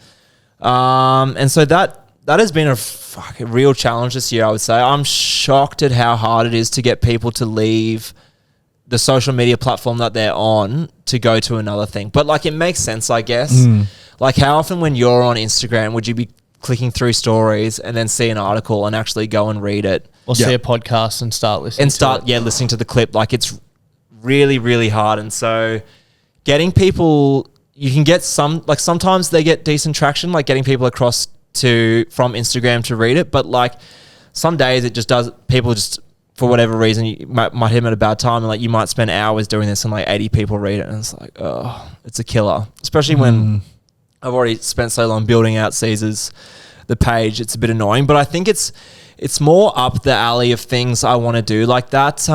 and so that has been a real challenge this year. I would say I'm shocked at how hard it is to get people to leave the social media platform that they're on to go to another thing. But like it makes sense, I guess. Like how often when you're on Instagram would you be clicking through stories and then see an article and actually go and read it? Or see a podcast and start listening listening to the clip. Like it's really, really hard. And so getting people, you can get sometimes they get decent traction, like getting people across from Instagram to read it. But like some days it just does, people just, for whatever reason, you might hit them at a bad time, and like you might spend hours doing this and like 80 people read it, and it's like, oh, it's a killer. Especially when I've already spent so long building out Caesar's the page, it's a bit annoying. But I think it's it's more up the alley of things I want to do. Like that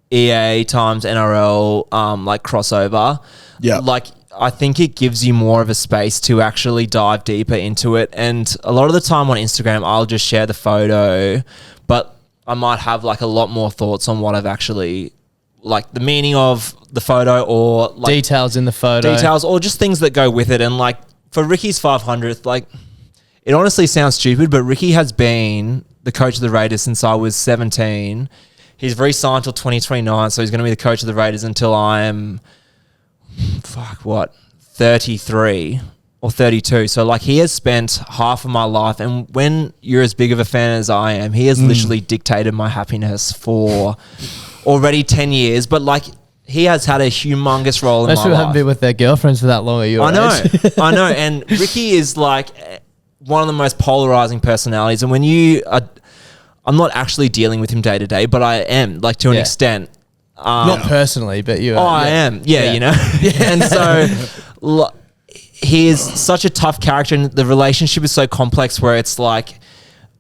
EA times NRL like crossover. Yeah. Like I think it gives you more of a space to actually dive deeper into it. And a lot of the time on Instagram, I'll just share the photo, but I might have like a lot more thoughts on what I've actually, like the meaning of the photo, or like Details in the photo. details, or just things that go with it. And like for Ricky's 500th, like it honestly sounds stupid, but Ricky has been the coach of the Raiders since I was 17. He's very signed till 2029, so he's going to be the coach of the Raiders until I'm 33 or 32. So like he has spent half of my life, and when you're as big of a fan as I am, he has literally dictated my happiness for already 10 years. But like he has had a humongous role in Most my people haven't life. been with their girlfriends for that long at your I know, age. I know. And Ricky is like one of the most polarizing personalities. And when you are, I'm not actually dealing with him day to day, but I am, like to an Yeah. extent. Not personally, but you. Oh, I am. Yeah, you know. And so he is such a tough character, and the relationship is so complex where it's like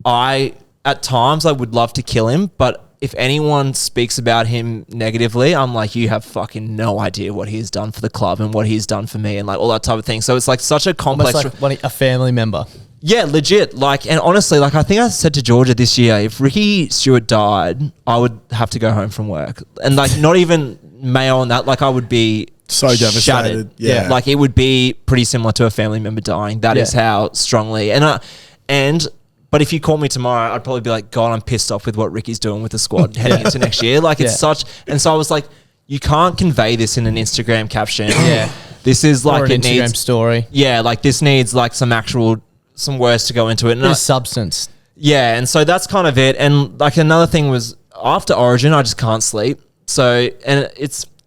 at times I would love to kill him, but if anyone speaks about him negatively, I'm like, you have fucking no idea what he's done for the club and what he's done for me and like all that type of thing. So it's like such a complex. Almost like a family member. Yeah, legit. Like, and honestly, like I think I said to Georgia this year, if Ricky Stewart died, I would have to go home from work, and like not even Mayo on that. Like I would be So devastated. shattered. Yeah. Like it would be pretty similar to a family member dying. That is how strongly. But if you call me tomorrow, I'd probably be like, God, I'm pissed off with what Ricky's doing with the squad heading into next year. Like it's such, and so I was like, you can't convey this in an Instagram caption. Yeah. This is like Or an it Instagram needs story. Yeah, like this needs like some words to go into it. And There's substance. yeah, and so that's kind of it. And like another thing was after Origin, I just can't sleep. So, and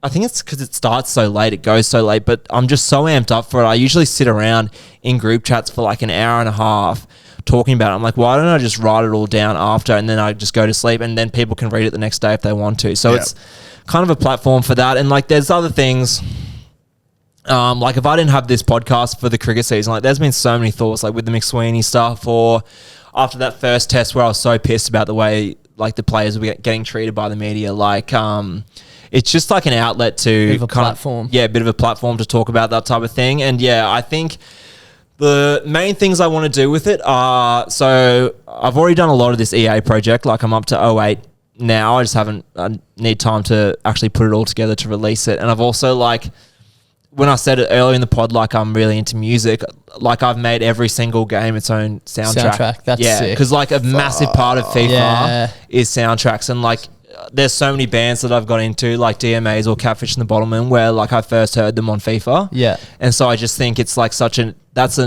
I think it's because it starts so late, it goes so late, but I'm just so amped up for it. I usually sit around in group chats for like an hour and a half talking about it. I'm like, why don't I just write it all down after, and then I just go to sleep, and then people can read it the next day if they want to. So it's kind of a platform for that. And like there's other things. Like if I didn't have this podcast for the cricket season, like there's been so many thoughts, like with the McSweeney stuff, or after that first test where I was so pissed about the way like the players were getting treated by the media. Like it's just like an outlet to Bit of a platform. a bit of a platform to talk about that type of thing. And yeah, I think the main things I want to do with it are, so I've already done a lot of this EA project. Like I'm up to 08 now. I need time to actually put it all together to release it. And I've also like, when I said it earlier in the pod, like I'm really into music, like I've made every single game its own soundtrack. That's sick. Because like a massive part of FIFA Yeah. is soundtracks, and like there's so many bands that I've got into, like DMAs or Catfish and the Bottlemen, where like I first heard them on FIFA. Yeah. And so I just think it's like that's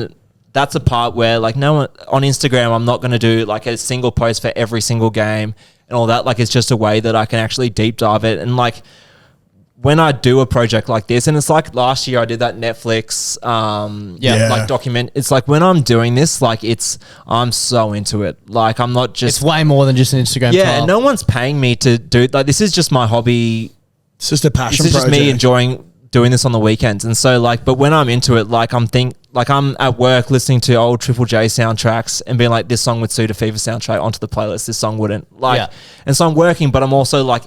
a part where like no one on Instagram, I'm not going to do like a single post for every single game and all that. Like it's just a way that I can actually deep dive it. And like when I do a project like this, and it's like last year I did that Netflix like document. It's like when I'm doing this, like I'm so into it. Like I'm not just, It's way more than just an Instagram yeah, trial. no one's paying me to do, like this is just my hobby. It's just a passion This is just project. me enjoying doing this on the weekends. And so like, but when I'm into it, like I'm at work listening to old Triple J soundtracks and being like, this song would suit a FIFA soundtrack onto the playlist, this song wouldn't. Like, Yeah. And so I'm working, but I'm also like,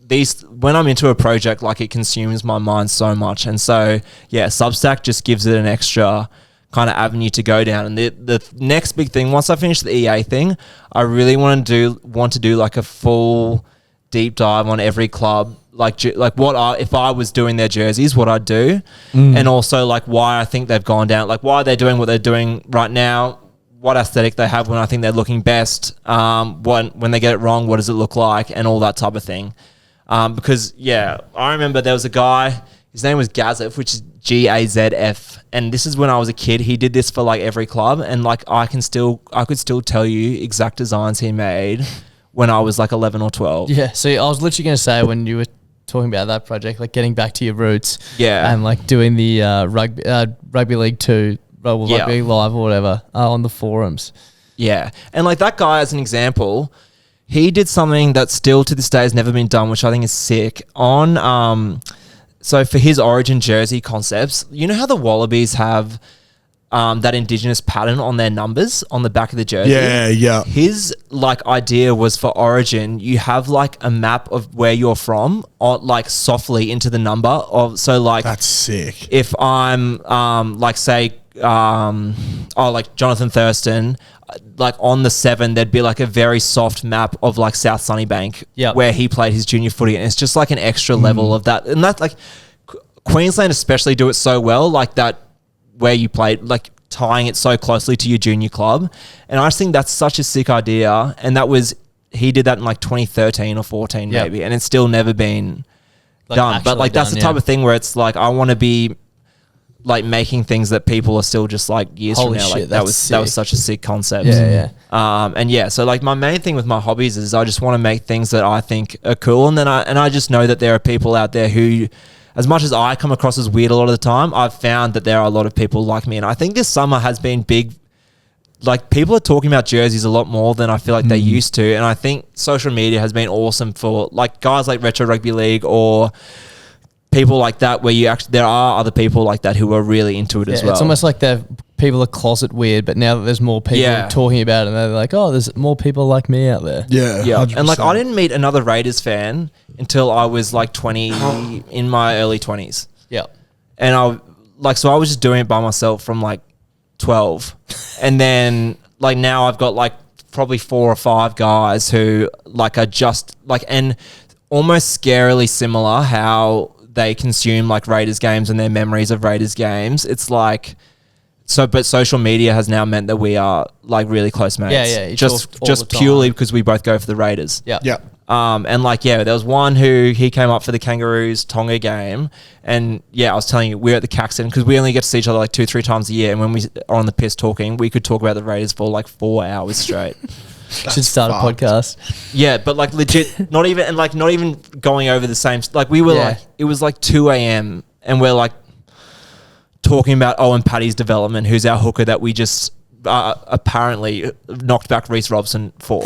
when I'm into a project, like it consumes my mind so much. And so yeah, Substack just gives it an extra kind of avenue to go down. And the next big thing, once I finish the EA thing, I really want to do like a full deep dive on every club, like if I was doing their jerseys, what I'd do, and also like why I think they've gone down, like why they're doing what they're doing right now, what aesthetic they have when I think they're looking best, when they get it wrong, what does it look like, and all that type of thing. Because yeah, I remember there was a guy, his name was Gazef, which is Gazf, and this is when I was a kid. He did this for like every club, and like I could still tell you exact designs he made when I was like 11 or 12. Yeah. So I was literally going to say, when you were talking about that project, like getting back to your roots, Yeah. and like doing the rugby league 2, rugby league live or whatever on the forums. Yeah. And like that guy, as an example, he did something that still to this day has never been done, which I think is sick. So for his Origin jersey concepts, you know how the Wallabies have that Indigenous pattern on their numbers on the back of the jersey. Yeah. His like idea was for Origin, you have like a map of where you're from, or like softly into the number of. So like That's sick. if I'm like say like Jonathan Thurston, like on the 7 there'd be like a very soft map of like South Sunnybank where he played his junior footy, and it's just like an extra level of that. And that's like Queensland especially do it so well, like that where you played, like tying it so closely to your junior club. And I just think that's such a sick idea, and he did that in like 2013 or 14 maybe, and it's still never been done. But like that's the type of thing where it's like I want to be like making things that people are still just like years Holy from now. shit, Like that was such a sick concept. Yeah. So like my main thing with my hobbies is I just want to make things that I think are cool, and then I just know that there are people out there who, as much as I come across as weird a lot of the time, I've found that there are a lot of people like me. And I think this summer has been big. Like people are talking about jerseys a lot more than I feel like they used to. And I think social media has been awesome for like guys like Retro Rugby League or people like that, where there are other people like that who are really into it as well. It's almost like people are closet weird, but now that there's more people talking about it, and they're like, oh, there's more people like me out there. Yeah. 100%. And like I didn't meet another Raiders fan until I was like 20 in my early 20s. Yeah. And I was just doing it by myself from like 12. And then like now I've got like probably 4 or 5 guys who like are just like, and almost scarily similar how they consume like Raiders games and their memories of Raiders games. It's like, but social media has now meant that we are like really close mates. Yeah. Just purely because we both go for the Raiders. Yeah. And like, there was one who he came up for the Kangaroos Tonga game. And I was telling you, we're at the Caxton because we only get to see each other like 2-3 times a year. And when we are on the piss talking, we could talk about the Raiders for like 4 hours straight. Should start a podcast. Yeah, but like legit, not even going over the same. Like we were like, it was like 2 a.m. and we're like talking about Owen Paddy's development, who's our hooker that we just apparently knocked back Reece Robson for.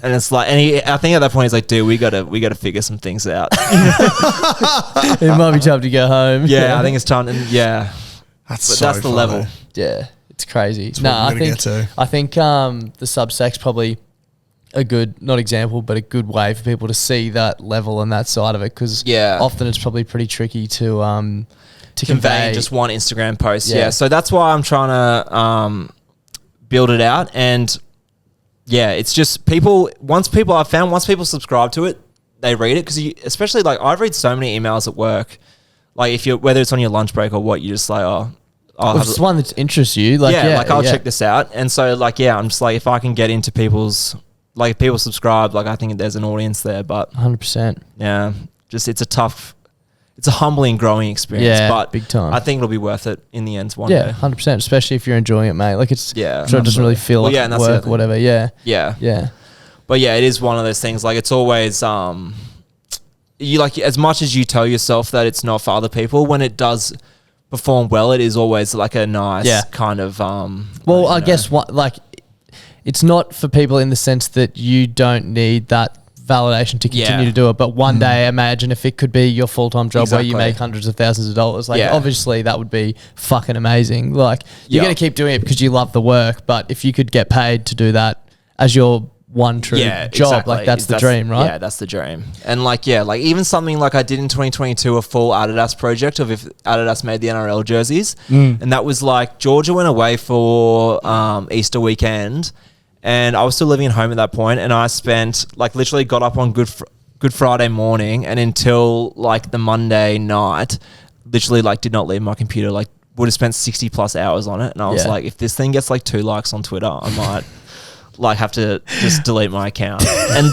And it's like, I think at that point he's like, dude, we gotta figure some things out. It might be time to go home. Yeah, I think it's time. And that's the funny. level. Yeah, it's crazy. I think the Substack's probably a good, not example, but a good way for people to see that level and that side of it, because often it's probably pretty tricky to convey just one Instagram post. Yeah, so that's why I'm trying to build it out. And it's just once people subscribe to it, they read it, because especially like I read so many emails at work, like whether it's on your lunch break or what, you just like, if it's one that interests you, like I'll check this out. And so like I'm just like, if I can get into people's, like if people subscribe, like I think there's an audience there. But 100%, just it's a humbling, growing experience. But big time. I think it'll be worth it in the end one day. 100%, especially if you're enjoying it, mate. Like it's sure it doesn't really feel like and that's work or whatever. Yeah. But it is one of those things. Like it's always you like, as much as you tell yourself that it's not for other people, when it does perform well, it is always like a nice kind of well, I guess what, like, it's not for people in the sense that you don't need that validation to continue to do it, but one day imagine if it could be your full-time job where you make hundreds of thousands of dollars. Like obviously that would be fucking amazing. Like you're going to keep doing it because you love the work, but if you could get paid to do that as your one true job, like that's the dream, right? Yeah, that's the dream. And like even something like I did in 2022, a full Adidas project of if Adidas made the NRL jerseys, and that was like Georgia went away for Easter weekend, and I was still living at home at that point, and I spent like literally got up on Good Friday morning and until like the Monday night, literally like did not leave my computer. Like would have spent 60 plus hours on it, and I was like, if this thing gets like 2 likes on Twitter, I might like have to just delete my account.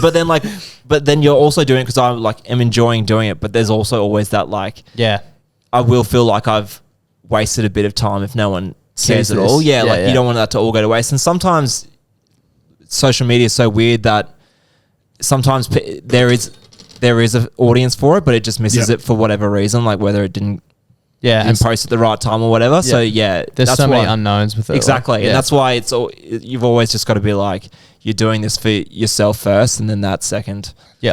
But then you're also doing it because I like am enjoying doing it, but there's also always that like I will feel like I've wasted a bit of time if no one cares at all. You don't want that to all go to waste. And sometimes social media is so weird that sometimes there is an audience for it, but it just misses it for whatever reason, like whether it didn't post at the right time or whatever. So there's that's so many unknowns with it. Exactly. And that's why you've always just got to be like, you're doing this for yourself first and then that second. Yeah.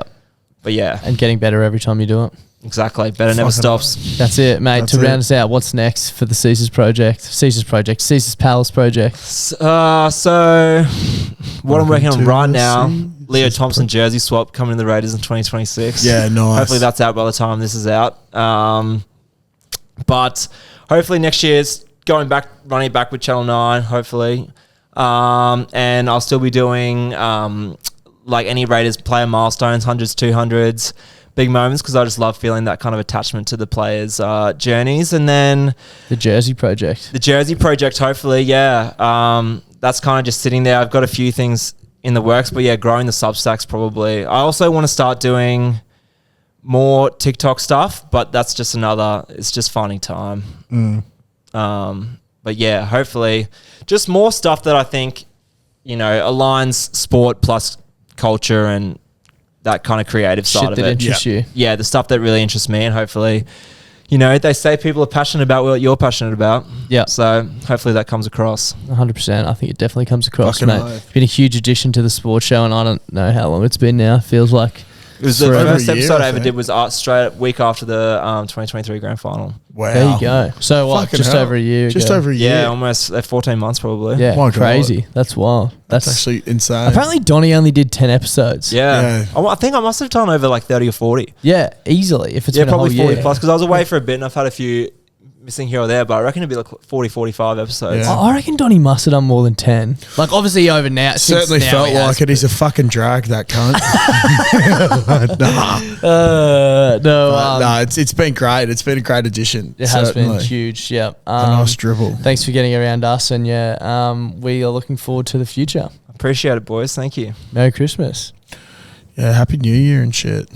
But and getting better every time you do it. Exactly. Better never Fucking stops. That's it, mate. That's to it. round us out, what's next for the Caesars project? Caesars Palace project. So what I'm working on to right the now, Caesars Leo Thompson jersey swap coming to the Raiders in 2026. Yeah, nice. Hopefully that's out by the time this is out. But hopefully next year's running back with Channel 9, hopefully. And I'll still be doing like any Raiders player milestones, 100s, 200s, big moments, because I just love feeling that kind of attachment to the players' journeys. And then The Jersey project. the Jersey project, hopefully, yeah. That's kind of just sitting there. I've got a few things in the works, but yeah, growing the Substacks probably. I also want to start doing more TikTok stuff, but that's just it's just finding time. But yeah, hopefully just more stuff that I think, aligns sport plus culture and that kind of creative side Shit of that it. interests you. Yeah, the stuff that really interests me, and hopefully, they say people are passionate about what you're passionate about. Yeah. So hopefully that comes across. 100%. I think it definitely comes across, Fucking mate. oath. It's been a huge addition to the sports show, and I don't know how long it's been now. Feels like It was the Forever first a year, episode I I ever think. did was straight up week after the 2023 grand final. Wow. there you go. So what? Fucking Just hell. over a year. Just ago. over a year. Yeah, almost 14 months probably. Yeah, My God. crazy. That's wild. That's actually insane. Apparently Donnie only did 10 episodes. Yeah. Yeah. I think I must have done over like 30 or 40. Yeah, easily. If it's Yeah, been a whole probably 40 year. plus, because I was away for a bit and I've had a few missing here or there, but I reckon it'd be like 40, 45 episodes. Yeah. I reckon Donnie must have done more than 10. Like, obviously over now. since Certainly now felt he has, like it. He's a fucking drag, that cunt. nah. No, It's been great. It's been a great addition. it has been certainly. huge. Yeah. A nice dribble. Thanks for getting around us. And yeah, we are looking forward to the future. Appreciate it, boys. Thank you. Merry Christmas. Yeah, Happy New Year and shit.